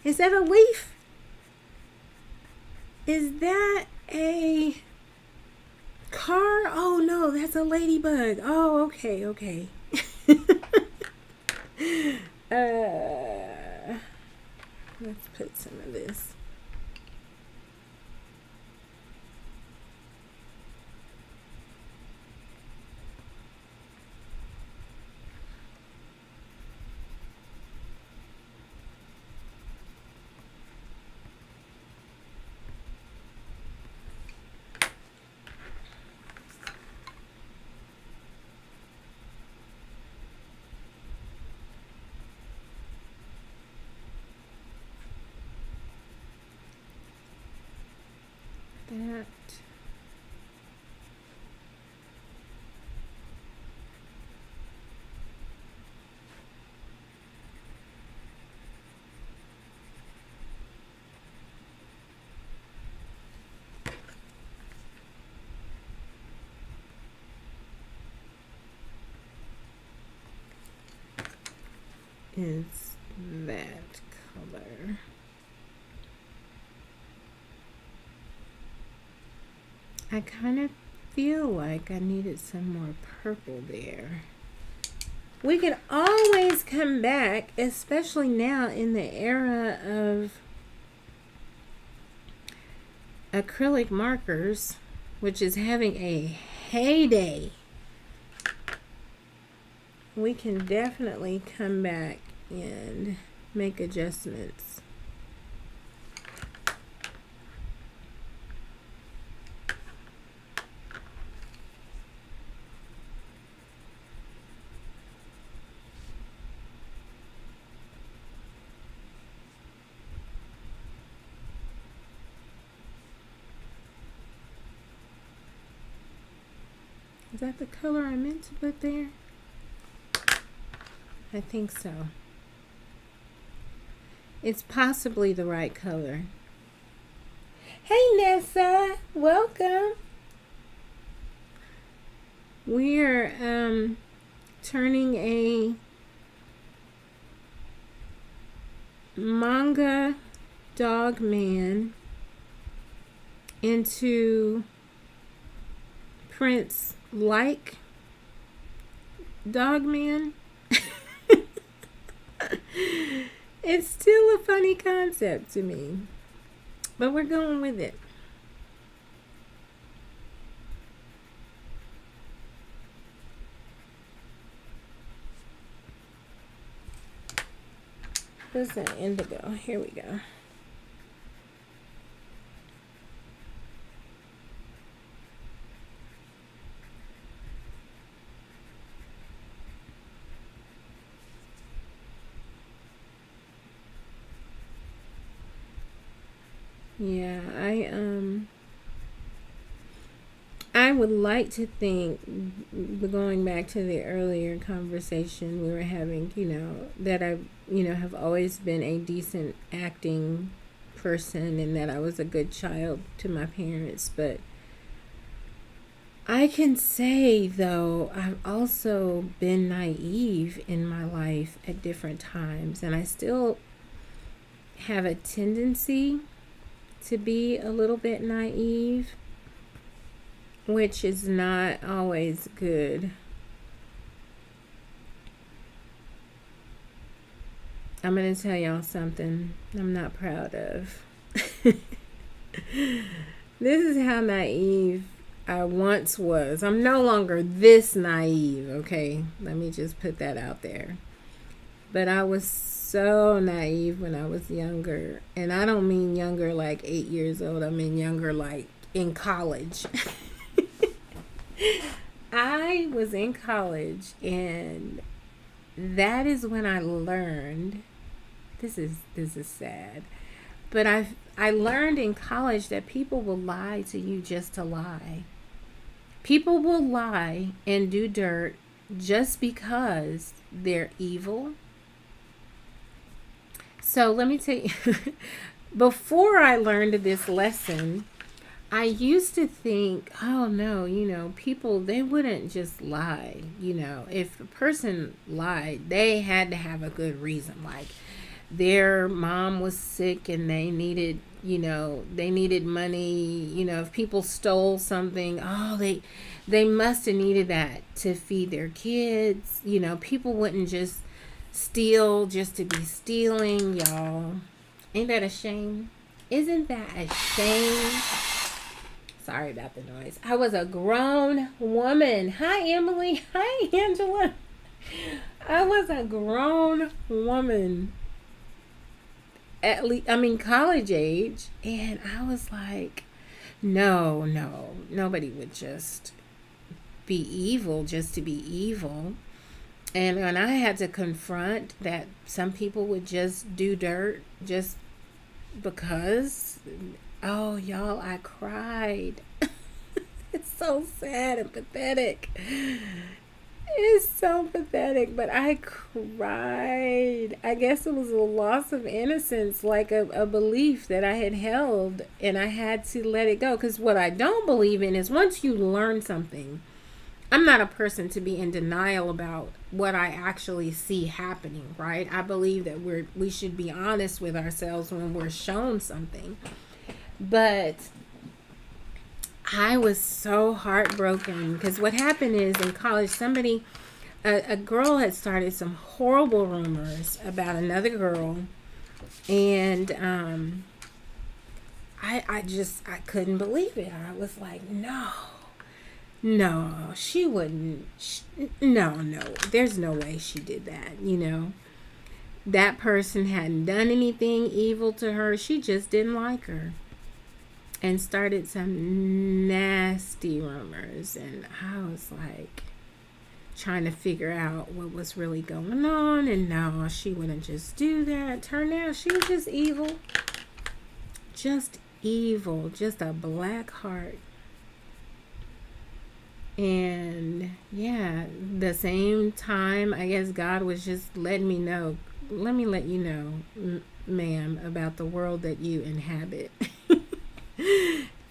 Is that a leaf? Is that a car? Oh no, that's a ladybug. Oh, okay, okay. Let's put some of this. That. Is that color. I kind of feel like I needed some more purple there. We can always come back, especially now in the era of acrylic markers, which is having a heyday. We can definitely come back and make adjustments. Is that the color I meant to put there? I think so. It's possibly the right color. Hey Nessa, welcome. We're turning a manga dog man into Prince like dog man. It's still a funny concept to me, but we're going with it. This is an indigo. Here we go. Yeah, I would like to think, going back to the earlier conversation we were having, that I, have always been a decent acting person and that I was a good child to my parents. But I can say, though, I've also been naive in my life at different times, and I still have a tendency to be a little bit naive, which is not always good. I'm going to tell y'all something I'm not proud of. This is how naive I once was. I'm no longer this naive, okay? Let me just put that out there. But I was so naive when I was younger. And I don't mean younger like 8 years old. I mean younger like in college. I was in college, and that is when I learned, this is sad, but I learned in college that people will lie to you just to lie. People will lie and do dirt just because they're evil. So let me tell you, before I learned this lesson, I used to think, oh no, people, they wouldn't just lie. If a person lied, they had to have a good reason. Like their mom was sick and they needed, they needed money. If people stole something, oh, they must have needed that to feed their kids. People wouldn't just steal just to be stealing, y'all. Ain't that a shame? Isn't that a shame? Sorry about the noise. I was a grown woman. Hi, Emily. Hi, Angela. I was a grown woman. At least, college age. And I was like, no, nobody would just be evil just to be evil. And when I had to confront that some people would just do dirt just because, oh, y'all, I cried. It's so sad and pathetic. It's so pathetic, but I cried. I guess it was a loss of innocence, like a belief that I had held, and I had to let it go. Because what I don't believe in is once you learn something, I'm not a person to be in denial about what I actually see happening, right? I believe that we should be honest with ourselves when we're shown something. But I was so heartbroken because what happened is in college, a girl had started some horrible rumors about another girl, and I couldn't believe it. I was like, no, she wouldn't. No, there's no way she did that. That person hadn't done anything evil to her. She just didn't like her. And started some nasty rumors. And I was like trying to figure out what was really going on. And no, she wouldn't just do that. Turned out she was just evil. Just evil. Just a black heart. And yeah, the same time, I guess God was just letting me know, let me let you know, ma'am, about the world that you inhabit.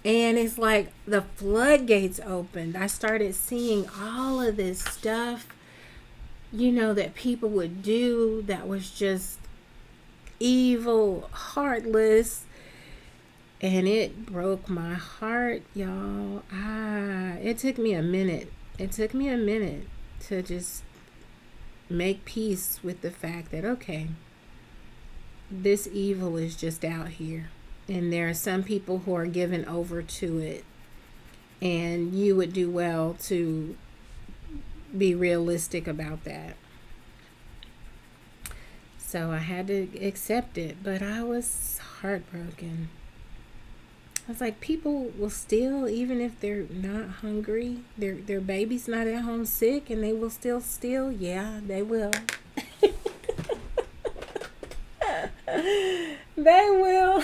And it's like the floodgates opened. I started seeing all of this stuff, that people would do that was just evil, heartless. And it broke my heart, y'all. It took me a minute. It took me a minute to just make peace with the fact that, okay, this evil is just out here. And there are some people who are given over to it. And you would do well to be realistic about that. So I had to accept it. But I was heartbroken. I was like, people will steal even if they're not hungry. Their baby's not at home sick and they will still steal. Yeah, they will. They will.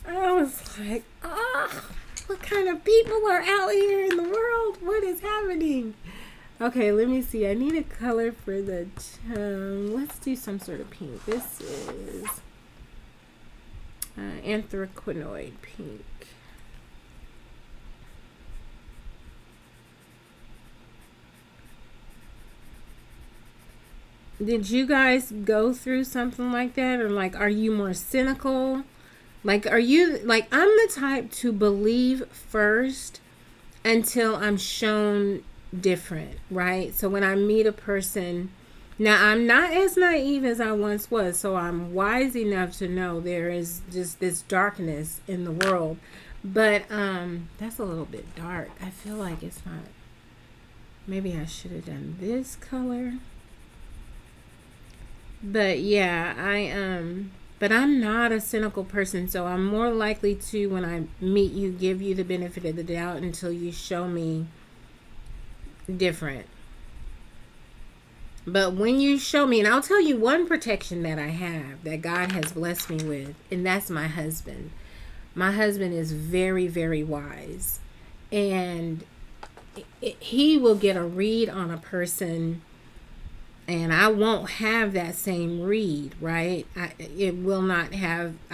I was like, what kind of people are out here in the world? What is happening? Okay, let me see. I need a color for the tongue. Let's do some sort of pink. This is anthraquinoid pink. Did you guys go through something like that? Or like, are you more cynical? Like, are you, like, I'm the type to believe first until I'm shown different, right? So when I meet a person, now I'm not as naive as I once was, so I'm wise enough to know there is just this darkness in the world. But that's a little bit dark. I feel like it's not. Maybe I should have done this color. But yeah, but I'm not a cynical person, so I'm more likely to, when I meet you, give you the benefit of the doubt until you show me different. But when you show me, and I'll tell you one protection that I have that God has blessed me with, and that's my husband. My husband is very, very wise, and he will get a read on a person, and I won't have that same read, right? I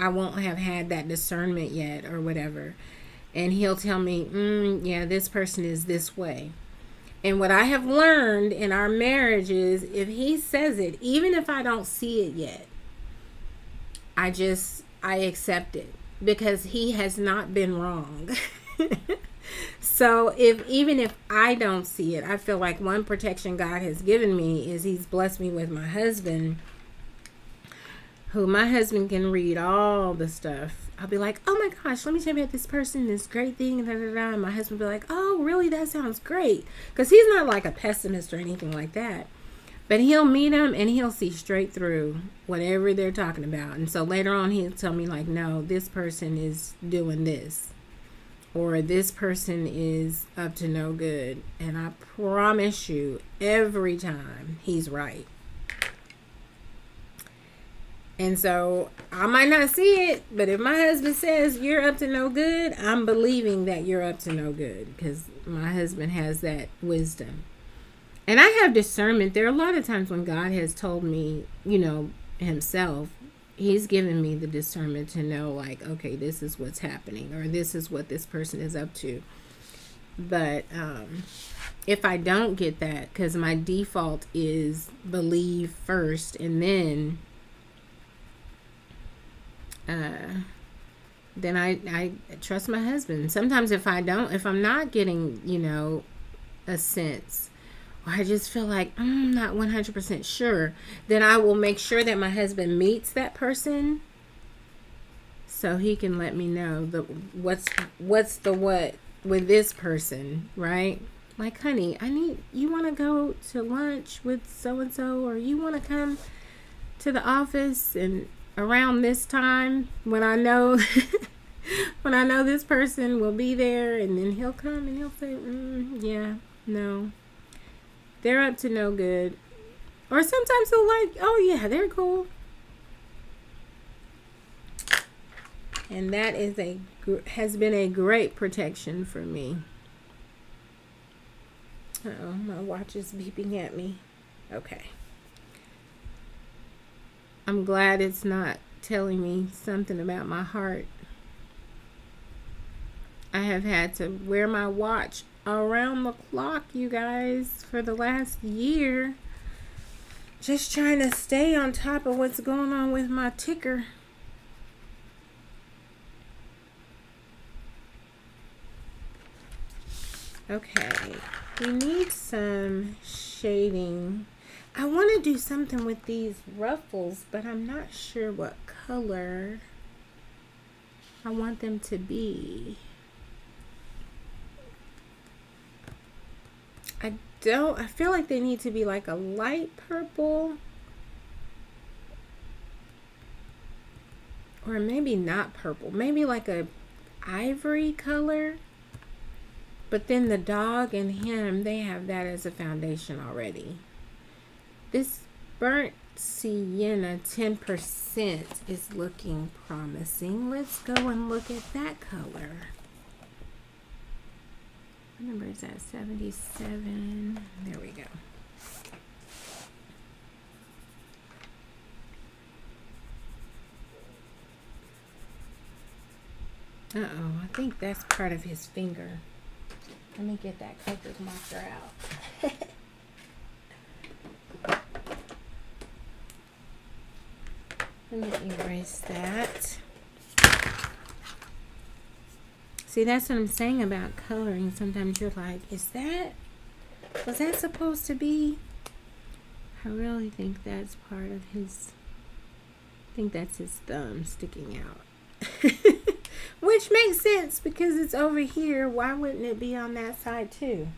won't have had that discernment yet or whatever. And he'll tell me, yeah, this person is this way. And what I have learned in our marriage is, if he says it, even if I don't see it yet, I accept it, because he has not been wrong. So even if I don't see it, I feel like one protection God has given me is he's blessed me with my husband, who my husband can read all the stuff. I'll be like, oh my gosh, let me tell you about this person, this great thing, da, da, da. And my husband will be like, oh, really? That sounds great. Because he's not like a pessimist or anything like that. But he'll meet him and he'll see straight through whatever they're talking about. And so later on, he'll tell me like, no, this person is doing this, or this person is up to no good. And I promise you, every time he's right. And so I might not see it, but if my husband says you're up to no good, I'm believing that you're up to no good, because my husband has that wisdom. And I have discernment. There are a lot of times when God has told me, himself, he's given me the discernment to know, like, okay, this is what's happening, or this is what this person is up to. But if I don't get that, because my default is believe first and then I trust my husband. Sometimes if I'm not getting, a sense, or I just feel like I'm not 100% sure, then I will make sure that my husband meets that person, so he can let me know what's the what with this person, right? Like, honey, you want to go to lunch with so-and-so, or you want to come to the office and around this time when I know this person will be there. And then he'll come and he'll say, yeah, no, they're up to no good. Or sometimes he'll like, oh yeah, they're cool. And that has been a great protection for me. Uh-oh, my watch is beeping at me. Okay. I'm glad it's not telling me something about my heart. I have had to wear my watch around the clock, you guys, for the last year. Just trying to stay on top of what's going on with my ticker. Okay, we need some shading. I want to do something with these ruffles, but I'm not sure what color I want them to be. I feel like they need to be like a light purple, or maybe not purple, maybe like a ivory color. But then the dog and him, they have that as a foundation already. This burnt Sienna 10% is looking promising. Let's go and look at that color. What number is that? 77. There we go. Uh-oh, I think that's part of his finger. Let me get that Copic marker out. Let me erase that. See, that's what I'm saying about coloring. Sometimes you're like, was that supposed to be? I really think that's part of his, I think that's his thumb sticking out. Which makes sense because it's over here. Why wouldn't it be on that side too?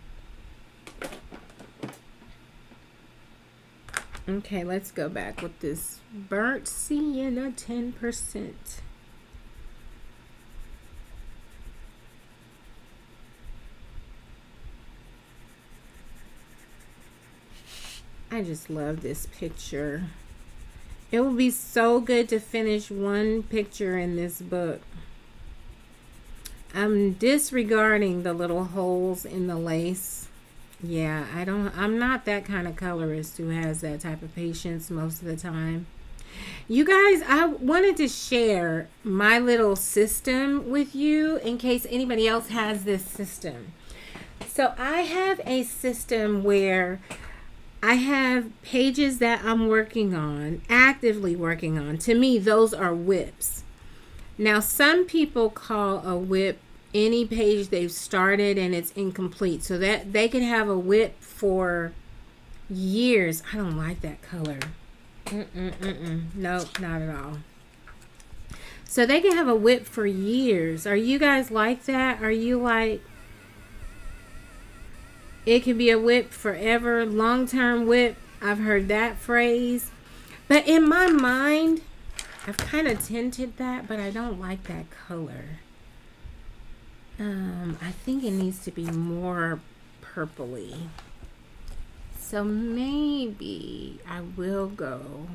Okay, let's go back with this burnt sienna 10%. I just love this picture. It will be so good to finish one picture in this book. I'm disregarding the little holes in the lace. Yeah, I'm not that kind of colorist who has that type of patience most of the time. You guys, I wanted to share my little system with you in case anybody else has this system. So I have a system where I have pages that I'm working on, actively working on. To me, those are whips. Now, some people call a whip any page they've started and it's incomplete, so that they can have a whip for years. I don't like that color. Nope, not at all. So they can have a whip for years. Are you guys like that? Are you like, it can be a whip forever, long-term whip? I've heard that phrase. But in my mind, I've kind of tinted that, but I don't like that color. I think it needs to be more purpley. So maybe I will go.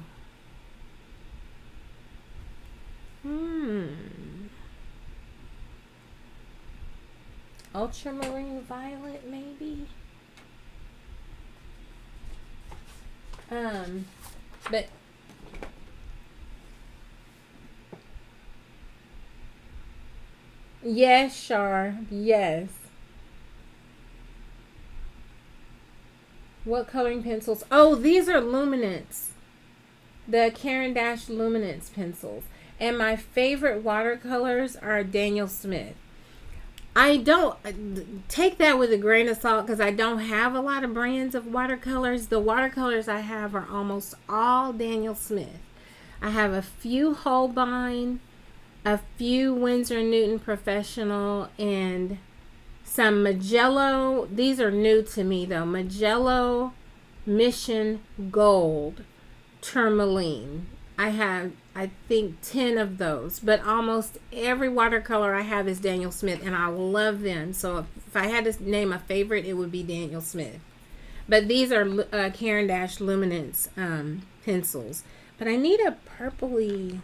Ultramarine violet, maybe. But yes, Char. Yes. What coloring pencils? Oh, these are Luminance. The Caran d'Ache Luminance pencils. And my favorite watercolors are Daniel Smith. I don't take that with a grain of salt because I don't have a lot of brands of watercolors. The watercolors I have are almost all Daniel Smith. I have a few Holbein, a few Winsor Newton Professional, and some Magello. These are new to me though. Magello Mission Gold Tourmaline. I have, I think, 10 of those, but almost every watercolor I have is Daniel Smith, and I love them. So if I had to name a favorite, it would be Daniel Smith. But these are Caran d'Ache Luminance pencils. But I need a purpley.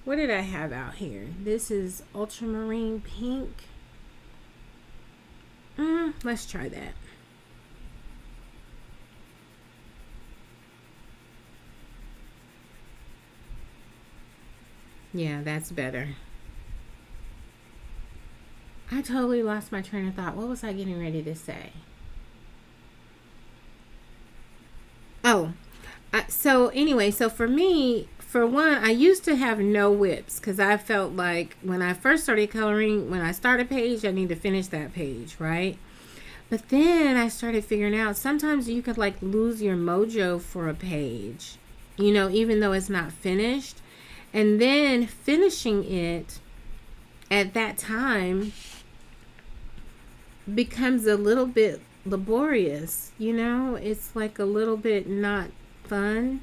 What did I have out here? This is ultramarine pink. Let's try that. Yeah, that's better. I totally lost my train of thought. What was I getting ready to say? Oh, so anyway, so for me, for one, I used to have no whips because I felt like when I first started coloring, when I start a page, I need to finish that page, right? But then I started figuring out sometimes you could like lose your mojo for a page, you know, even though it's not finished. And then finishing it at that time becomes a little bit laborious, you know? It's like a little bit not fun.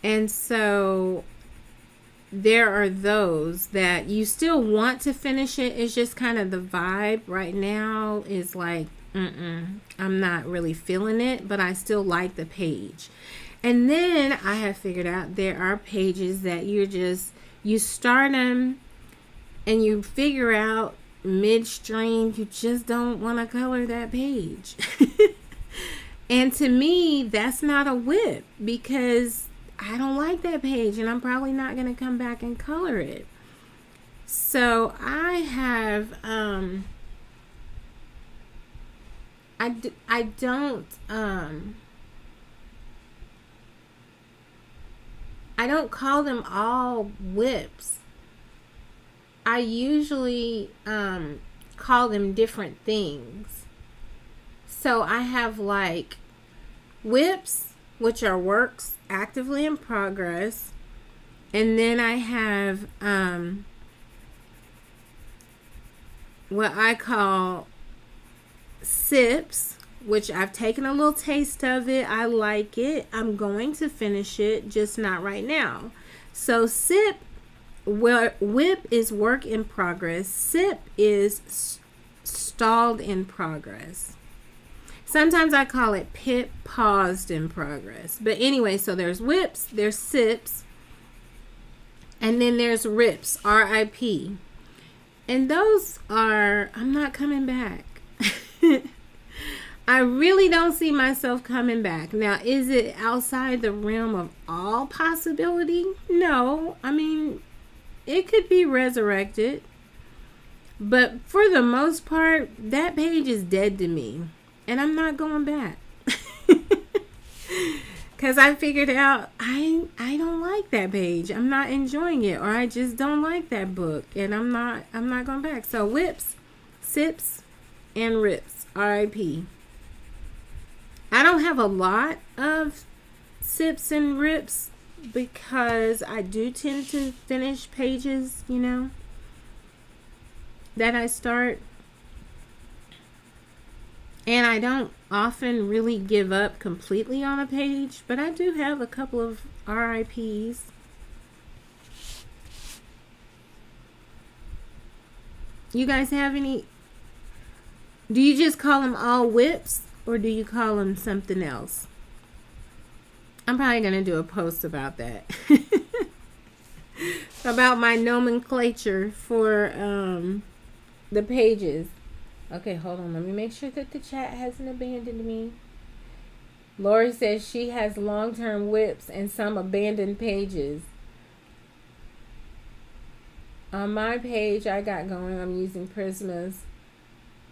And so there are those that you still want to finish it. It's just kind of the vibe right now is like, I'm not really feeling it, but I still like the page. And then I have figured out there are pages that you start them and you figure out midstream you just don't want to color that page. And to me, that's not a whip because I don't like that page and I'm probably not going to come back and color it. So I have I don't call them all whips. I usually call them different things. So I have like whips, which are works actively in progress. And then I have what I call sips, which I've taken a little taste of it. I like it. I'm going to finish it, just not right now. So sip, whip is work in progress. Sip is stalled in progress. Sometimes I call it pit paused in progress. But anyway, so there's whips, there's sips, and then there's rips, R-I-P. And those are, I'm not coming back. I really don't see myself coming back. Now, is it outside the realm of all possibility? No. I mean, it could be resurrected. But for the most part, that page is dead to me. And I'm not going back. Because I figured out I don't like that page. I'm not enjoying it. Or I just don't like that book. And I'm not going back. So whips, sips, and rips. R.I.P. I don't have a lot of sips and rips because I do tend to finish pages, that I start. And I don't often really give up completely on a page, but I do have a couple of RIPs. You guys have any? Do you just call them all whips or do you call them something else? I'm probably going to do a post about that. About my nomenclature for the pages. Okay, hold on. Let me make sure that the chat hasn't abandoned me. Lori says she has long-term whips and some abandoned pages. On my page I got going, I'm using Prismas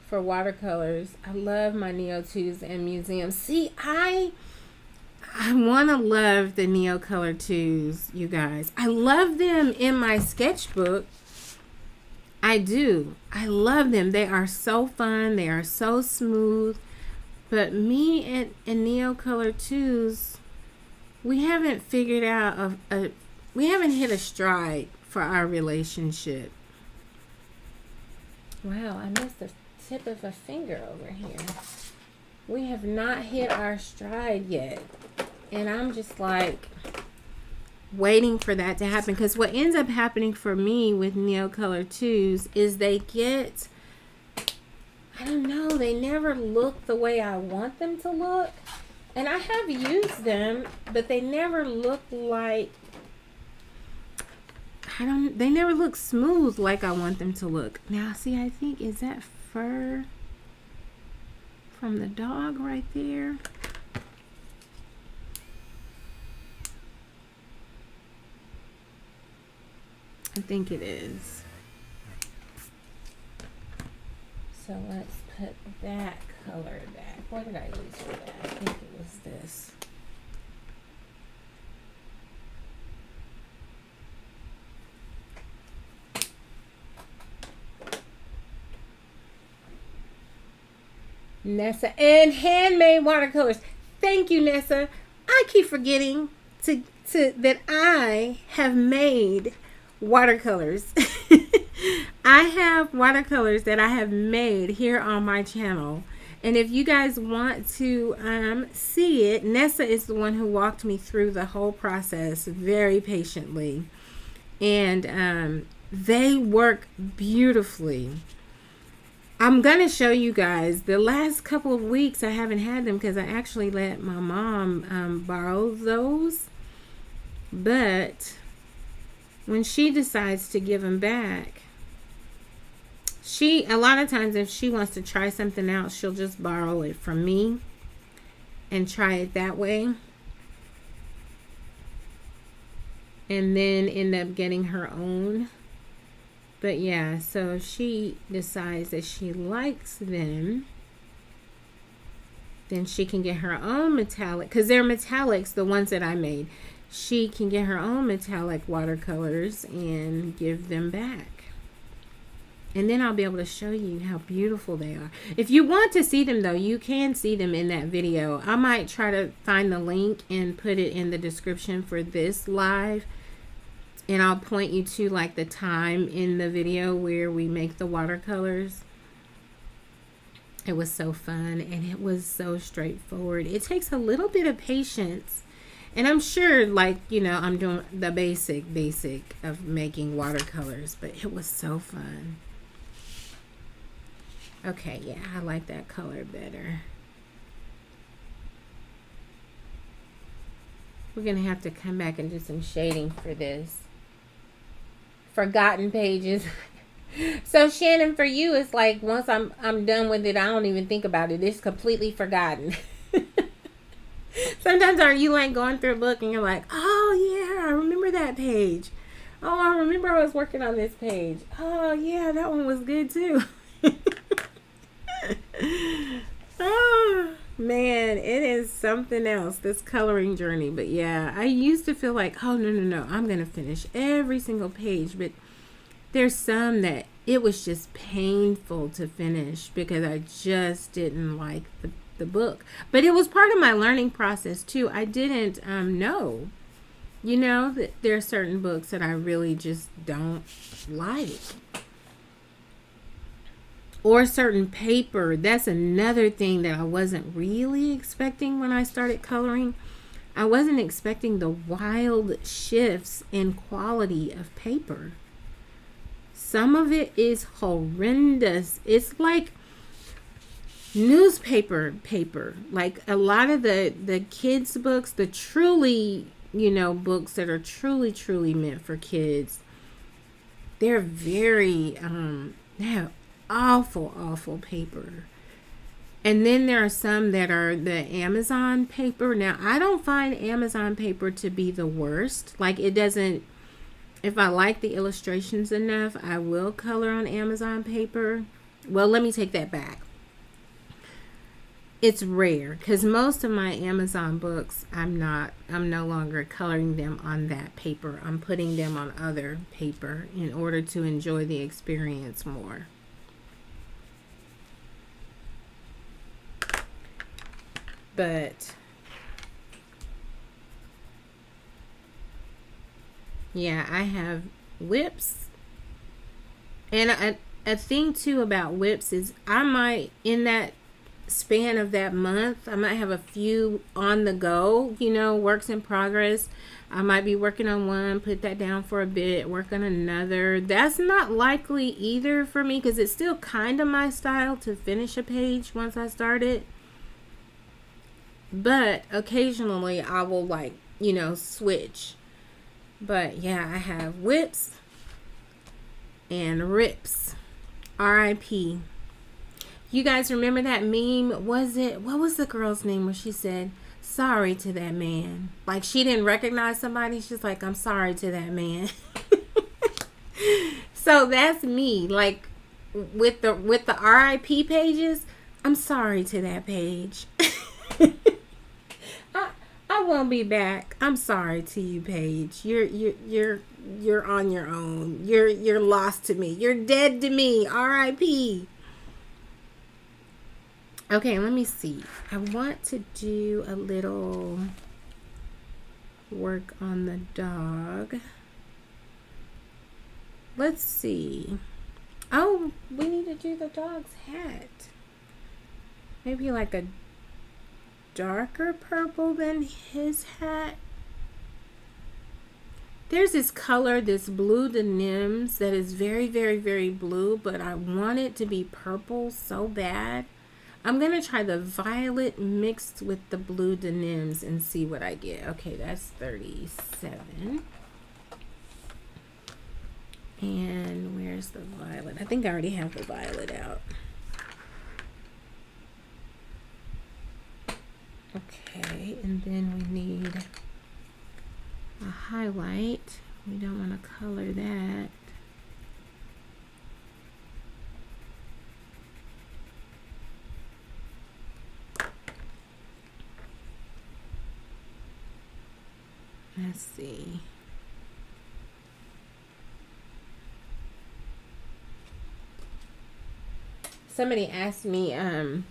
for watercolors. I love my Neo2s and museums. See, I want to love the Neocolor 2s, you guys. I love them in my sketchbook. I do. I love them. They are so fun. They are so smooth. But me and Neocolor 2s, we haven't figured out we haven't hit a stride for our relationship. Wow, I missed the tip of a finger over here. We have not hit our stride yet. And I'm just like waiting for that to happen. Because what ends up happening for me with Neocolor 2s is they get, I don't know, they never look the way I want them to look. And I have used them, but they never look like, they never look smooth like I want them to look. Now, see, I think, is that fur from the dog right there? I think it is. So let's put that color back. What did I use for that? I think it was this. Nessa and Handmade Watercolors. Thank you, Nessa. I keep forgetting that I have made watercolors. I have watercolors that I have made here on my channel. And if you guys want to see it, Nessa is the one who walked me through the whole process very patiently. And they work beautifully. I'm gonna show you guys. The last couple of weeks I haven't had them because I actually let my mom borrow those. But when she decides to give them back, a lot of times if she wants to try something out, she'll just borrow it from me and try it that way. And then end up getting her own. But yeah, so if she decides that she likes them, then she can get her own metallic, because they're metallics, the ones that I made. She can get her own metallic watercolors and give them back. And then I'll be able to show you how beautiful they are. If you want to see them, though, you can see them in that video. I might try to find the link and put it in the description for this live. And I'll point you to like the time in the video where we make the watercolors. It was so fun and it was so straightforward. It takes a little bit of patience. And I'm sure, like, you know, I'm doing the basic of making watercolors, but it was so fun. Okay, yeah, I like that color better. We're going to have to come back and do some shading for this. Forgotten pages. So Shannon, for you, it's like once I'm done with it, I don't even think about it. It's completely forgotten. Sometimes aren't you like going through a book and you're like, oh yeah, I remember that page. Oh, I remember I was working on this page. Oh yeah, that one was good too. Oh man, it is something else, this coloring journey. But yeah, I used to feel like, oh no, I'm gonna finish every single page, but there's some that it was just painful to finish because I just didn't like the book. But it was part of my learning process too. I didn't know, you know, that there are certain books that I really just don't like. Or certain paper. That's another thing that I wasn't really expecting when I started coloring. I wasn't expecting the wild shifts in quality of paper. Some of it is horrendous. It's like newspaper paper. Like a lot of the kids' books, the truly, you know, books that are truly meant for kids, they're very, they have awful paper. And then there are some that are the Amazon paper. Now, I don't find Amazon paper to be the worst. Like, it doesn't, if I like the illustrations enough, I will color on Amazon paper. Well, let me take that back. It's rare because most of my Amazon books, I'm no longer coloring them on that paper. I'm putting them on other paper in order to enjoy the experience more. But yeah, I have whips. And a thing too about whips is I might, in that span of that month, I might have a few on the go, you know, works in progress. I might be working on one, put that down for a bit, work on another. That's not likely either for me because it's still kind of my style to finish a page once I start it. But occasionally I will, like, you know, switch. But yeah, I have whips and rips. R.I.P. You guys remember that meme? What was the girl's name where she said, sorry to that man? Like, she didn't recognize somebody. She's like, I'm sorry to that man. So that's me. Like, with the R.I.P. pages, I'm sorry to that page. I won't be back. I'm sorry to you, Paige. You're on your own. You're lost to me. You're dead to me. R.I.P. Okay, let me see. I want to do a little work on the dog. Let's see. Oh, we need to do the dog's hat. Maybe like a darker purple than his hat. there's this color, this blue denims that is very, very, very blue, but I want it to be purple so bad. I'm going to try the violet mixed with the blue denims and see what I get. Okay, that's 37. And where's the violet? I think I already have the violet out. Okay, and then we need a highlight. We don't want to color that. Let's see. Somebody asked me a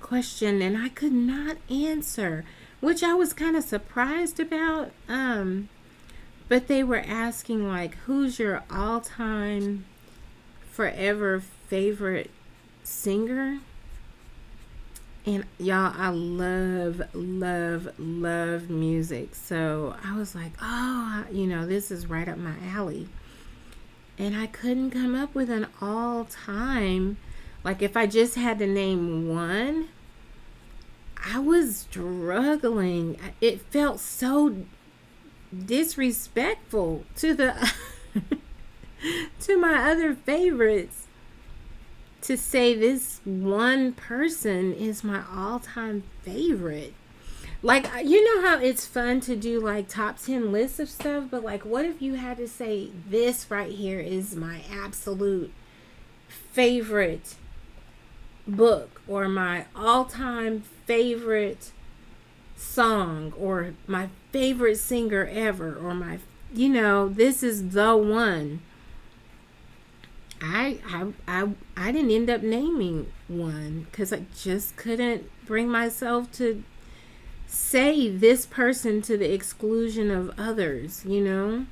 question and I could not answer, which I was kind of surprised about. But they were asking, like, who's your all-time forever favorite singer? And y'all, I love, love, love music. So I was like, oh, you know, this is right up my alley. And I couldn't come up with an all-time. Like, if I just had to name one, I was struggling. It felt so disrespectful to the to my other favorites to say this one person is my all-time favorite. Like, you know how it's fun to do like top 10 lists of stuff, but like, what if you had to say this right here is my absolute favorite book, or my all-time favorite song, or my favorite singer ever, or my, you know, this is the one. I didn't end up naming one because I just couldn't bring myself to say this person to the exclusion of others, you know.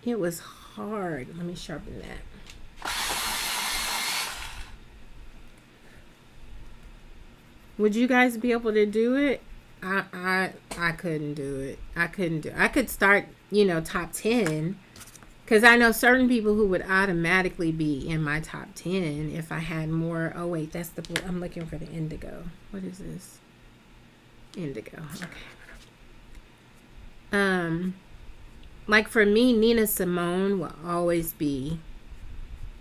It was hard. Let me sharpen that. Would you guys be able to do it? I couldn't do it. I could start, you know, top 10, because I know certain people who would automatically be in my top 10 if I had more. Oh wait, that's the blue. I'm looking for the indigo. What is this? Indigo. Okay. Like for me, Nina Simone will always be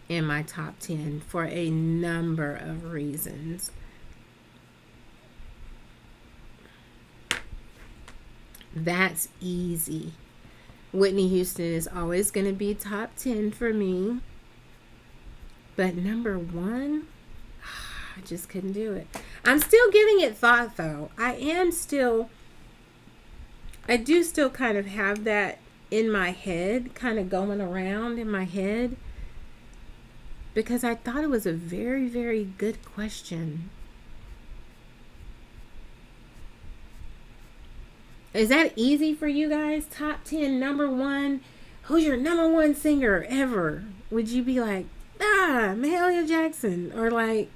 in my top 10 for a number of reasons. That's easy. Whitney Houston is always going to be top 10 for me. But number one, I just couldn't do it. I'm still giving it thought, though. I do still kind of have that in my head, kind of going around in my head, because I thought it was a very, very good question. Is that easy for you guys? Top 10, number one. Who's your number one singer ever? Would you be like, Mahalia Jackson? Or like,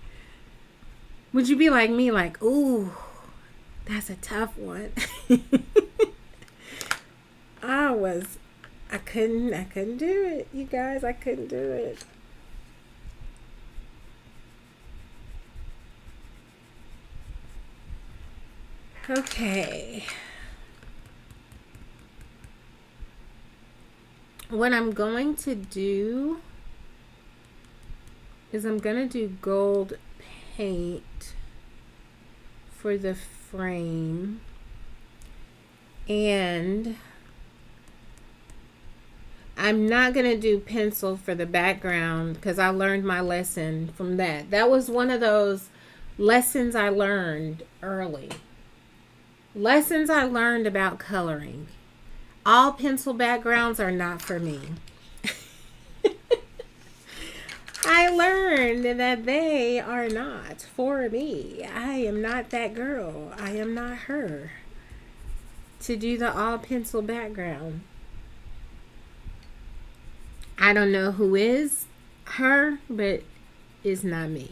would you be like me, like, ooh, that's a tough one? I couldn't do it, you guys. I couldn't do it. Okay. What I'm going to do is I'm going to do gold paint for the frame, and I'm not going to do pencil for the background because I learned my lesson from that. That was one of those lessons I learned early. Lessons I learned about coloring. All pencil backgrounds are not for me. I learned that they are not for me. I am not that girl. I am not her to do the all pencil background. I don't know who is her, but it's not me.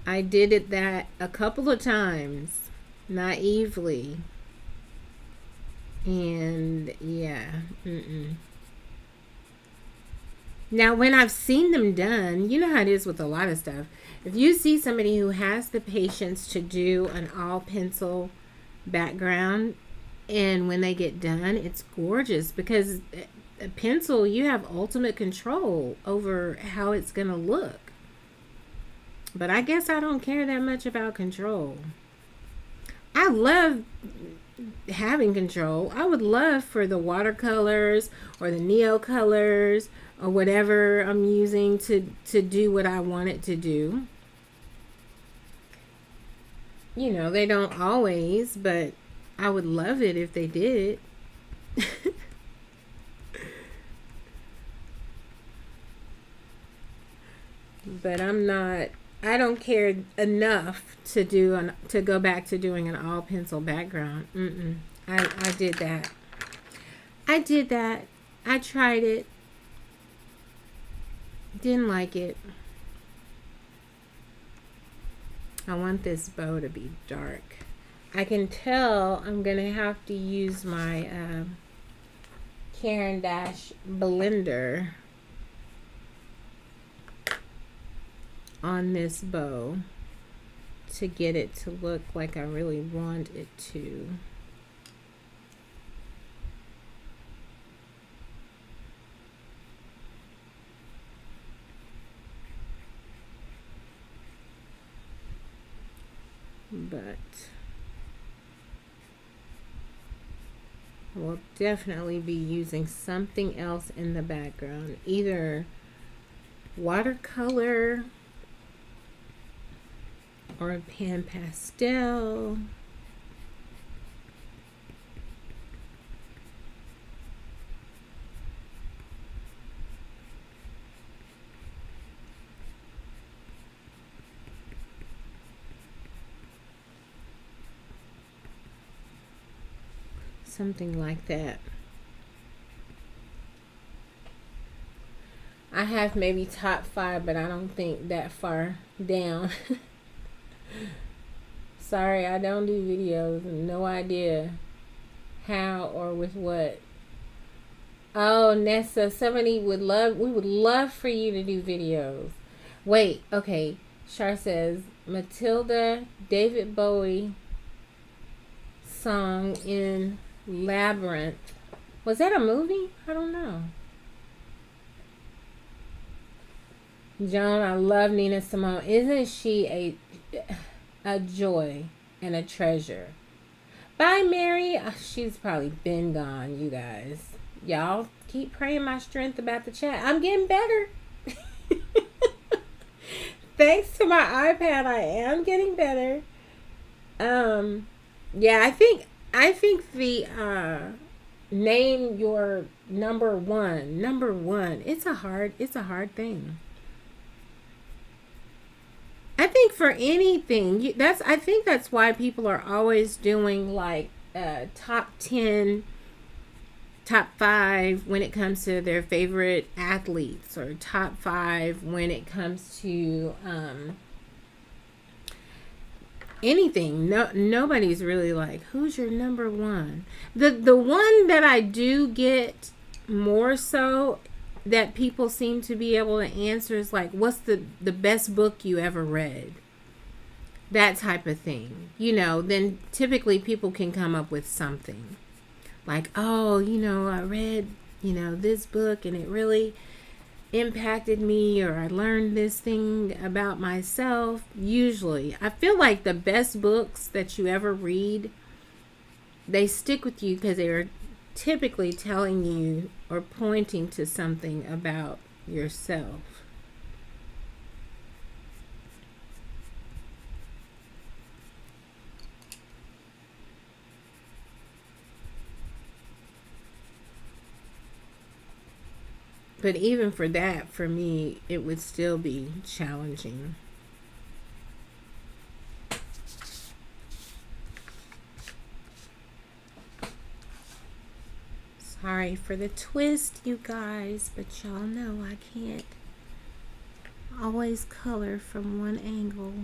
I did it that a couple of times naively, and yeah. Now, when I've seen them done, you know how it is with a lot of stuff. If you see somebody who has the patience to do an all pencil background, and when they get done, it's gorgeous because a pencil, you have ultimate control over how it's going to look. But I guess I don't care that much about control. I love having control. I would love for the watercolors or the neo colors or whatever I'm using to do what I want it to do. You know, they don't always, but I would love it if they did. But I don't care enough to go back to doing an all pencil background. I did that. I did that. I tried it. Didn't like it. I want this bow to be dark. I can tell I'm gonna have to use my Caran d'Ache blender on this bow to get it to look like I really want it to. But we'll definitely be using something else in the background, either watercolor or a pan pastel. Something like that. I have maybe top 5, but I don't think that far down. Sorry, I don't do videos. No idea how or with what. Oh, Nessa, we would love for you to do videos. Wait, okay. Char says, Matilda, David Bowie song in Labyrinth. Was that a movie? I don't know. Joan, I love Nina Simone. Isn't she a joy and a treasure? Bye, Mary. She's probably been gone, you guys. Y'all keep praying my strength about the chat. I'm getting better. Thanks to my iPad, I am getting better. Yeah, I think the name your number one. It's a hard thing. I think for anything, I think that's why people are always doing like top 10, top 5 when it comes to their favorite athletes, or top 5 when it comes to anything. Nobody's really like, who's your number one? The one that I do get more so that people seem to be able to answer is like, what's the best book you ever read? That type of thing. Then typically people can come up with something. Like, oh, I read, this book and it really impacted me, or I learned this thing about myself. Usually, I feel like the best books that you ever read, they stick with you because they are typically telling you or pointing to something about yourself. But even for that, for me, it would still be challenging. Sorry for the twist, you guys, but y'all know I can't always color from one angle.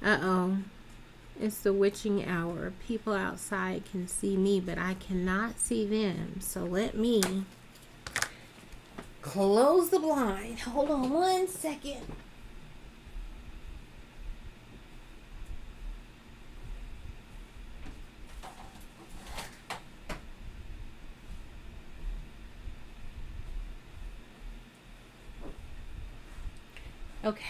Uh-oh. It's the witching hour. People outside can see me, but I cannot see them. So let me close the blind. Hold on 1 second. Okay.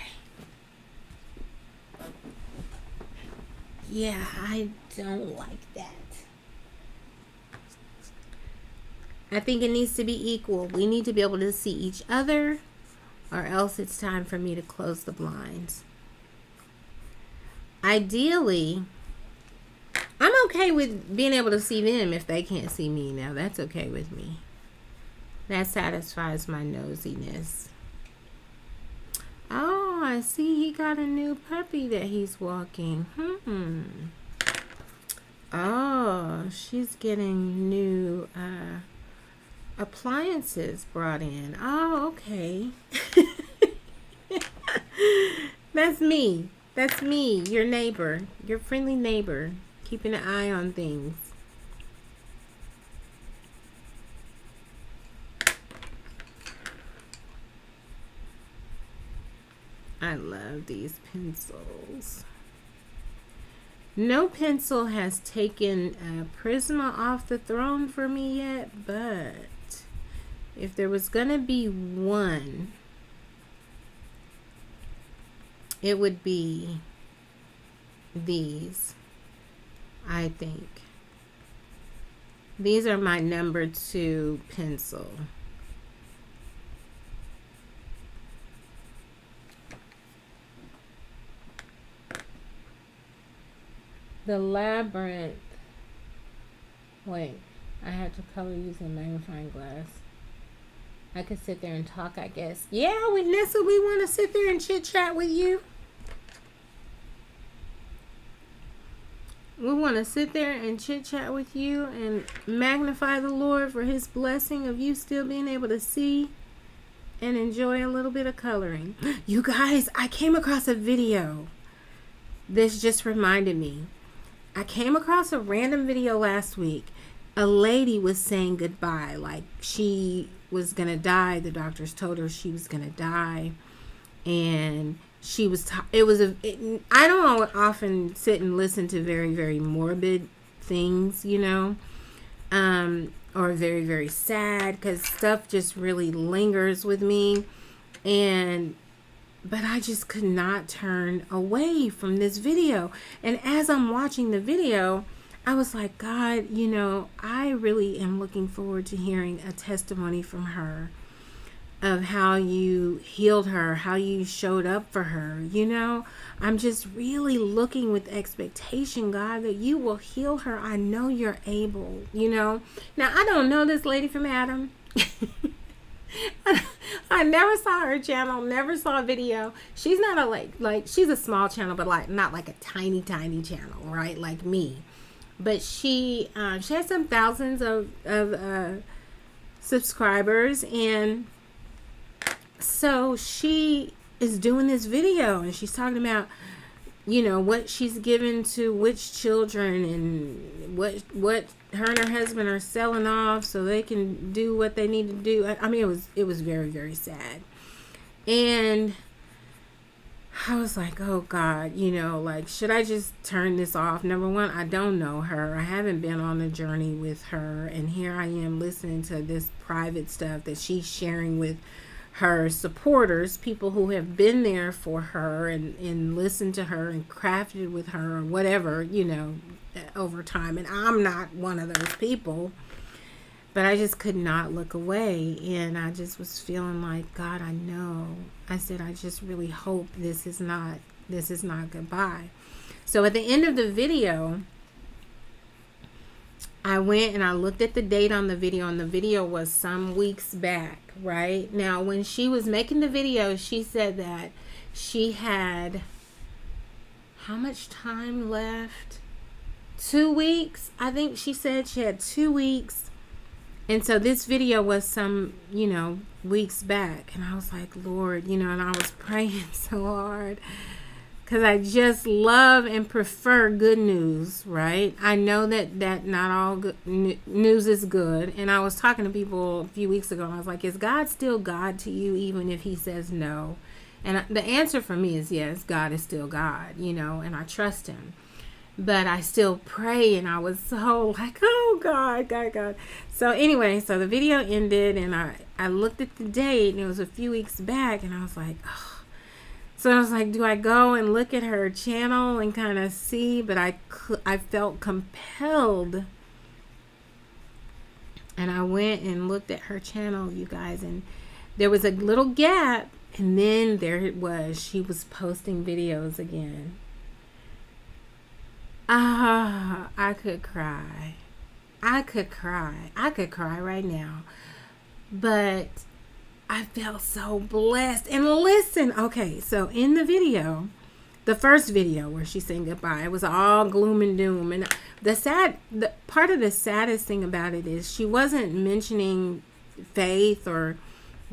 Yeah, I don't like that. I think it needs to be equal. We need to be able to see each other, or else it's time for me to close the blinds. Ideally, I'm okay with being able to see them if they can't see me now. That's okay with me. That satisfies my nosiness. Oh, I see he got a new puppy that he's walking. Oh, she's getting new appliances brought in. Oh, okay. That's me. That's me, your neighbor, your friendly neighbor, keeping an eye on things. I love these pencils. No pencil has taken Prisma off the throne for me yet, but if there was gonna be one, it would be these, I think. These are my number 2 pencil. The Labyrinth. Wait, I had to color using a magnifying glass. I could sit there and talk, I guess. Yeah, with Nessa, we want to sit there and chit chat with you. We want to sit there and chit chat with you and magnify the Lord for his blessing of you still being able to see and enjoy a little bit of coloring. You guys, I came across a video. This just reminded me. I came across a random video last week. A lady was saying goodbye, like she was gonna die. The doctors told her she was gonna die, and she was. I don't often sit and listen to very, very morbid things, you know, or very, very sad, because stuff just really lingers with me, but I just could not turn away from this video. And as I'm watching the video, I was like, God, you know, I really am looking forward to hearing a testimony from her of how you healed her, how you showed up for her. You know, I'm just really looking with expectation, God, that you will heal her. I know you're able, you know. Now, I don't know this lady from Adam. I never saw her channel, never saw a video. She's not a like she's a small channel, but like not like a tiny channel, right? Like me. But she has some thousands of subscribers, and so she is doing this video and she's talking about, you know, what she's given to which children and what her and her husband are selling off so they can do what they need to do. I mean, it was very, very sad. And I was like, oh God, you know, like, should I just turn this off? Number one, I don't know her. I haven't been on a journey with her. And here I am listening to this private stuff that she's sharing with her supporters, people who have been there for her and listened to her and crafted with her or whatever, you know, over time. And I'm not one of those people, but I just could not look away. And I just was feeling like, God, I know. I said, I just really hope this is not goodbye. So at the end of the video, I went and I looked at the date on the video, and the video was some weeks back, right? Now, when she was making the video, she said that she had how much time left? 2 weeks. I think she said she had 2 weeks. And so this video was some, you know, weeks back. And I was like, Lord, you know, and I was praying so hard. because I just love and prefer good news, right? I know that not all good news is good. And I was talking to people a few weeks ago, and I was like, is God still God to you, even if he says no? And the answer for me is yes, God is still God, and I trust him. But I still pray, and I was so like, oh, God. So anyway, so the video ended, and I looked at the date, and it was a few weeks back, and I was like, oh. So I was like, do I go and look at her channel and kind of see? But I felt compelled. And I went and looked at her channel, you guys. And there was a little gap. And then there it was. She was posting videos again. I could cry. I could cry right now. But I felt so blessed. And listen, okay, so in the video, the first video where she sang goodbye, it was all gloom and doom. And the part of the saddest thing about it is she wasn't mentioning faith or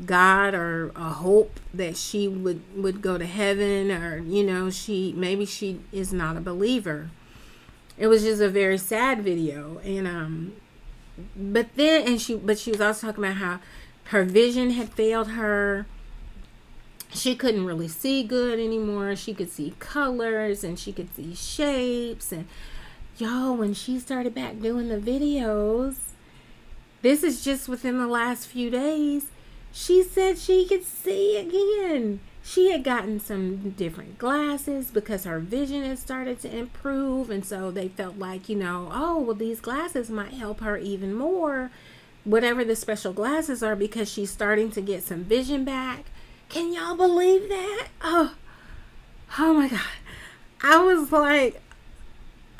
God or a hope that she would go to heaven, or maybe she is not a believer. It was just a very sad video. And but she was also talking about how her vision had failed her. She couldn't really see good anymore. She could see colors and she could see shapes. And y'all, when she started back doing the videos, this is just within the last few days, she said she could see again. She had gotten some different glasses because her vision had started to improve. And so they felt like, oh, well, these glasses might help her even more. Whatever the special glasses are, because she's starting to get some vision back. Can y'all believe that? Oh my God. I was like,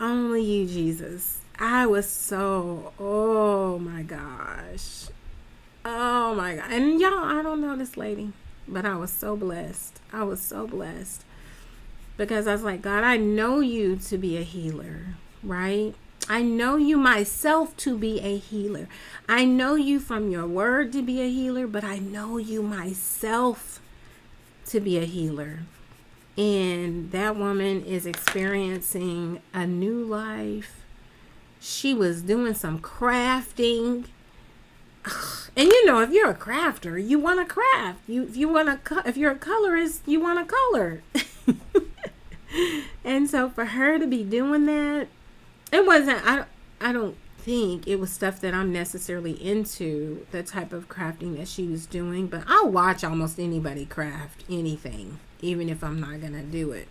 only you, Jesus. I was so, oh my gosh. Oh my God. And y'all, I don't know this lady, but I was so blessed. Because I was like, God, I know you to be a healer, right? I know you myself to be a healer. I know you from your word to be a healer, but I know you myself to be a healer. And that woman is experiencing a new life. She was doing some crafting. And if you're a crafter, you want to craft. If you're a colorist, you want to color. And so for her to be doing that, it wasn't, I don't think it was stuff that I'm necessarily into, the type of crafting that she was doing, but I'll watch almost anybody craft anything, even if I'm not going to do it.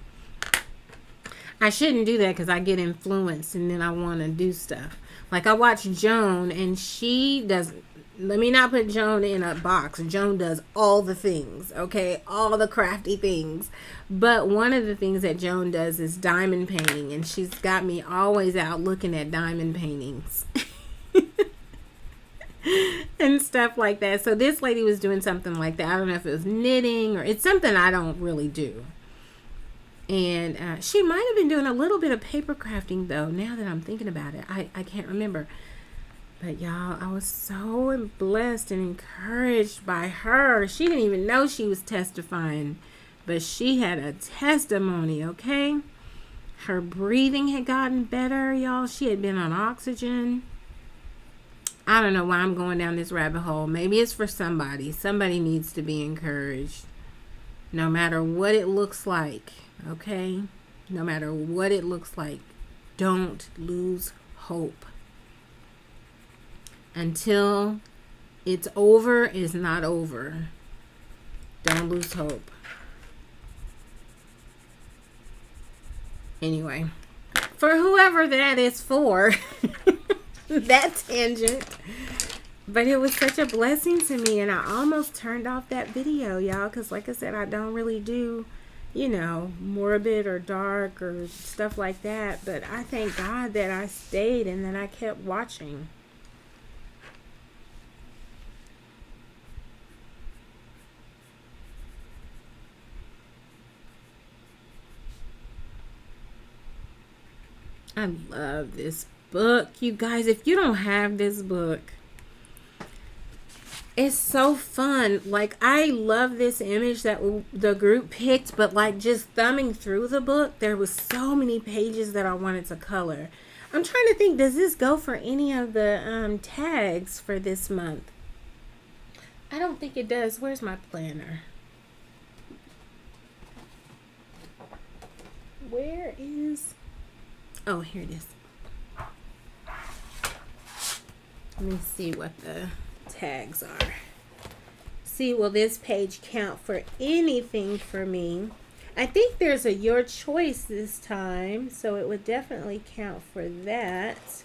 I shouldn't do that because I get influenced and then I want to do stuff. Like I watch Joan, and she doesn't, let me not put Joan in a box. Joan does all the things, okay? All the crafty things. But one of the things that Joan does is diamond painting. And she's got me always out looking at diamond paintings. And stuff like that. So this lady was doing something like that. I don't know if it was knitting or it's something I don't really do. And she might have been doing a little bit of paper crafting, though, now that I'm thinking about it. I can't remember. But y'all, I was so blessed and encouraged by her. She didn't even know she was testifying, but she had a testimony, okay? Her breathing had gotten better, y'all. She had been on oxygen. I don't know why I'm going down this rabbit hole. Maybe it's for somebody. Somebody needs to be encouraged. No matter what it looks like, okay? No matter what it looks like, don't lose hope. Until it's over, is not over. Don't lose hope. Anyway, for whoever that is for, that tangent. But it was such a blessing to me, and I almost turned off that video, y'all, because like I said, I don't really do, morbid or dark or stuff like that. But I thank God that I stayed and that I kept watching. I love this book, you guys. If you don't have this book, It's so fun. Like, I love this image that the group picked, but like just thumbing through the book, there was so many pages that I wanted to color. I'm trying to think, does this go for any of the tags for this month? I don't think it does. Where's my planner? Where is... Oh, here it is. Let me see what the tags are. See, will this page count for anything for me? I think there's a your choice this time, so it would definitely count for that.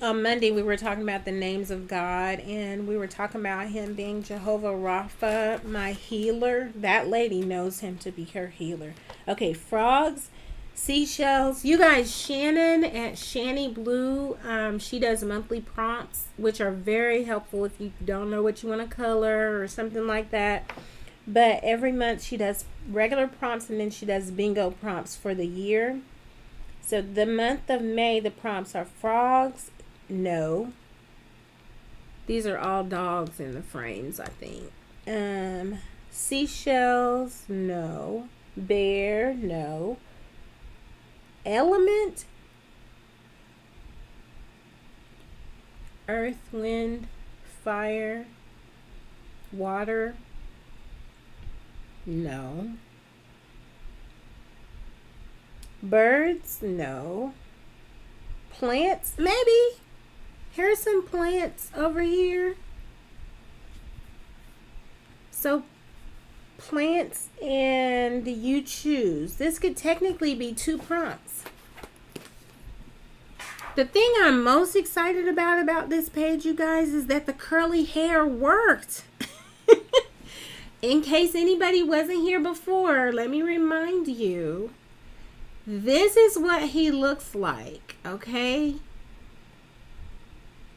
On Monday we were talking about the names of God, and we were talking about him being Jehovah Rapha, my healer. That lady knows him to be her healer. Okay, frogs, seashells. You guys, Shannon at Shani Blue, she does monthly prompts, which are very helpful if you don't know what you want to color or something like that. But every month she does regular prompts, and then she does bingo prompts for the year. So the month of May, the prompts are frogs. No. These are all dogs in the frames, I think. Seashells. No. Bear. No. Element. Earth, wind, fire, water. No. Birds? No. Plants? Maybe. Here's some plants over here. So, plants, and you choose. This could technically be 2 prompts. The thing I'm most excited about this page, you guys, is that the curly hair worked. In case anybody wasn't here before, let me remind you. This is what he looks like, okay?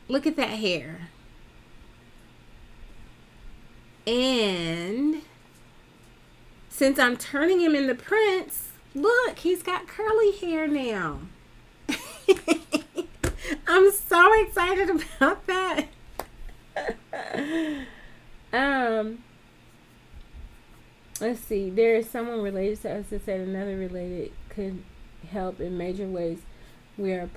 Look at that hair. And since I'm turning him into Prince, look, he's got curly hair now. I'm so excited about that. Let's see. There is someone related to us that said another related could help in major ways. We are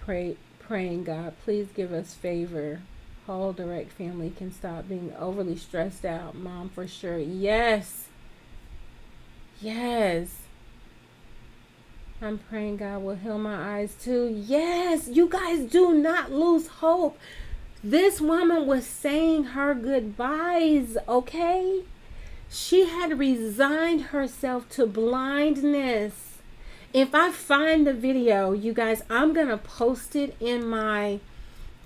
praying, God, please give us favor. Whole direct family can stop being overly stressed out. Mom, for sure. Yes. Yes. I'm praying God will heal my eyes too. Yes. You guys, do not lose hope. This woman was saying her goodbyes, okay? She had resigned herself to blindness. If I find the video, you guys, I'm going to post it in my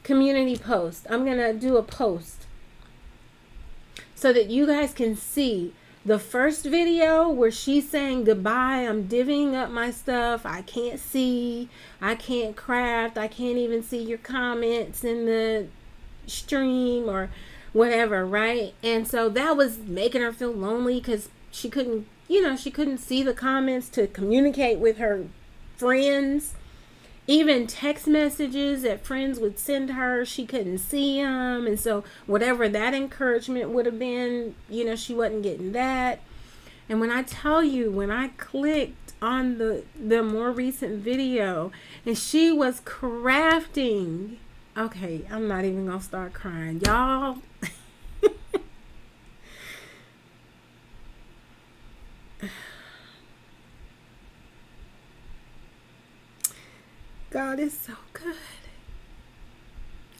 community post. I'm going to do a post so that you guys can see the first video where she's saying goodbye. I'm divvying up my stuff. I can't see. I can't craft. I can't even see your comments in the stream or whatever, right? And so that was making her feel lonely because she couldn't, she couldn't see the comments to communicate with her friends. Even text messages that friends would send her, she couldn't see them. And so whatever that encouragement would have been, she wasn't getting that. And when I tell you, when I clicked on the more recent video and she was crafting, okay, I'm not even gonna start crying, y'all. God is so good.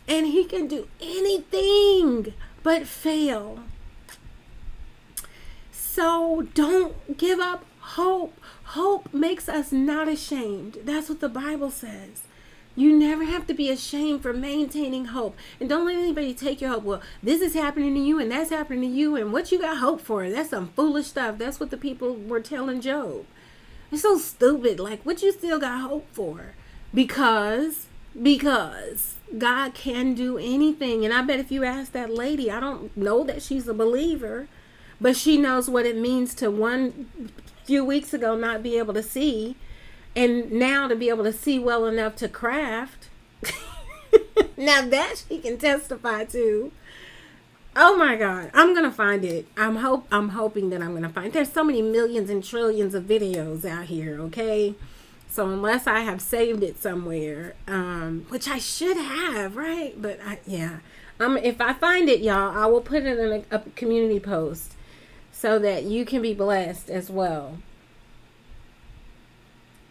And he can do anything but fail. So don't give up hope. Hope makes us not ashamed. That's what the Bible says. You never have to be ashamed for maintaining hope. And don't let anybody take your hope. Well, this is happening to you and that's happening to you. And what you got hope for? That's some foolish stuff. That's what the people were telling Job. It's so stupid. Like, what you still got hope for? Because God can do anything. And I bet if you ask that lady, I don't know that she's a believer, but she knows what it means to one few weeks ago not be able to see. And now to be able to see well enough to craft. Now that she can testify to. Oh my God, I'm gonna find it. I'm hoping that I'm gonna find. There's so many millions and trillions of videos out here. Okay, so unless I have saved it somewhere, which I should have, right? But if I find it, y'all, I will put it in a community post so that you can be blessed as well.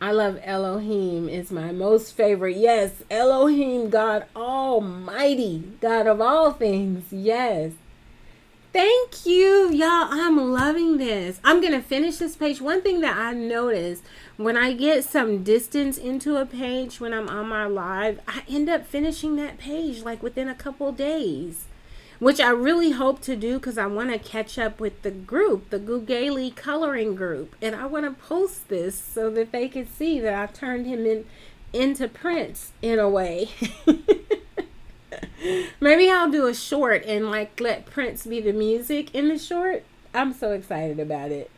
I love Elohim is my most favorite. Yes, Elohim, God Almighty, God of all things. Yes. Thank you, y'all. I'm loving this. I'm going to finish this page. One thing that I notice when I get some distance into a page when I'm on my live, I end up finishing that page like within a couple days, which I really hope to do because I want to catch up with the group, the Gugeli coloring group. And I want to post this so that they can see that I turned him into Prince in a way. Maybe I'll do a short and like let Prince be the music in the short. I'm so excited about it.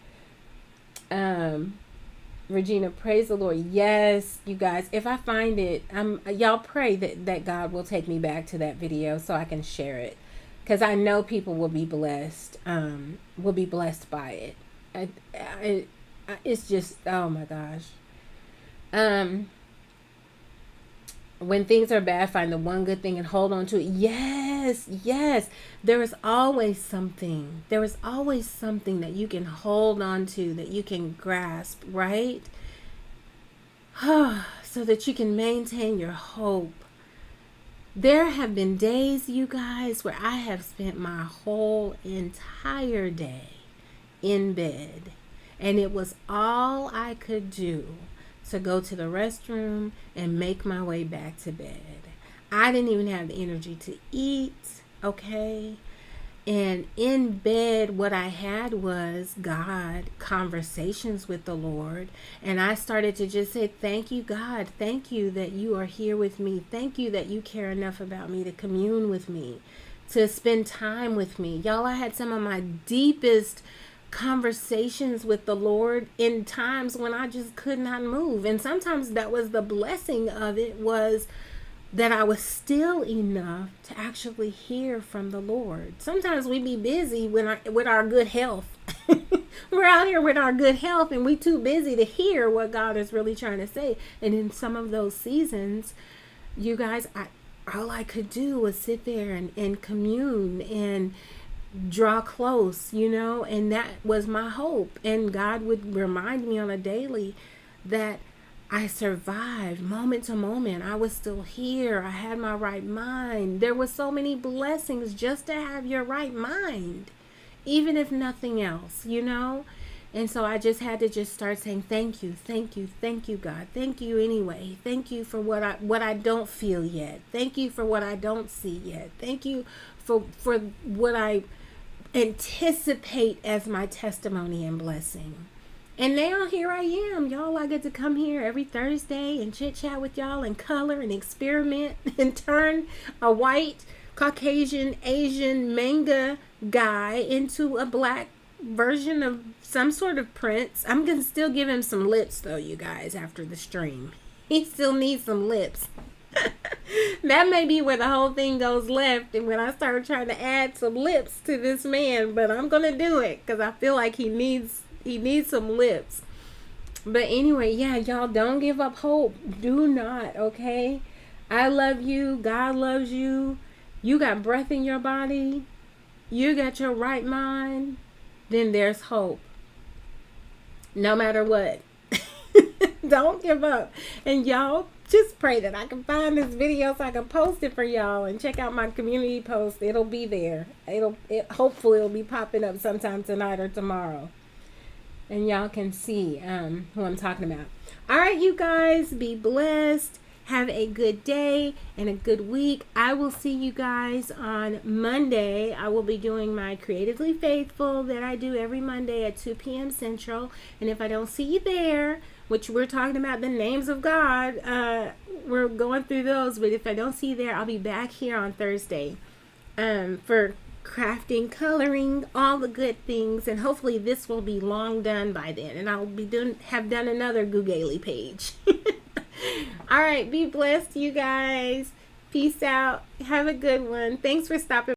Regina, praise the Lord. Yes, you guys, if I find it, y'all pray that God will take me back to that video so I can share it. Because I know people will be blessed by it. It's just, oh my gosh. When things are bad, find the one good thing and hold on to it. Yes, yes. There is always something. There is always something that you can hold on to, that you can grasp, right? So that you can maintain your hope. There have been days, you guys, where I have spent my whole entire day in bed, and it was all I could do to go to the restroom and make my way back to bed. I didn't even have the energy to eat, okay? And in bed, what I had was God, conversations with the Lord. And I started to just say, thank you, God. Thank you that you are here with me. Thank you that you care enough about me to commune with me, to spend time with me. Y'all, I had some of my deepest conversations with the Lord in times when I just could not move. And sometimes that was the blessing of it, was that I was still enough to actually hear from the Lord. Sometimes we be busy with our good health. We're out here with our good health and we too busy to hear what God is really trying to say. And in some of those seasons, you guys, all I could do was sit there and commune and draw close, and that was my hope. And God would remind me on a daily that I survived moment to moment. I was still here. I had my right mind. There were so many blessings just to have your right mind, even if nothing else, And so I just had to just start saying, thank you, thank you, thank you, God. Thank you anyway. Thank you for what I don't feel yet. Thank you for what I don't see yet. Thank you for what I anticipate as my testimony and blessing. And now here I am, y'all. I get to come here every Thursday and chit chat with y'all and color and experiment and turn a white Caucasian Asian manga guy into a black version of some sort of Prince. I'm gonna still give him some lips though, you guys, after the stream. He still needs some lips. That may be where the whole thing goes left, and when I start trying to add some lips to this man, but I'm gonna do it because I feel like he needs some lips. But anyway, yeah, y'all, don't give up hope. Do not, okay? I love you. God loves you. You got breath in your body. You got your right mind. Then there's hope. No matter what. Don't give up. And y'all, just pray that I can find this video so I can post it for y'all, and check out my community post. It'll be there. Hopefully it'll be popping up sometime tonight or tomorrow. And y'all can see who I'm talking about. All right, you guys, be blessed. Have a good day and a good week. I will see you guys on Monday. I will be doing my Creatively Faithful that I do every Monday at 2 p.m. Central. And if I don't see you there, which we're talking about the names of God, we're going through those. But if I don't see you there, I'll be back here on Thursday for crafting, coloring, all the good things, and hopefully this will be long done by then, and I'll be have done another Googly page. All right, be blessed, you guys. Peace out. Have a good one. Thanks for stopping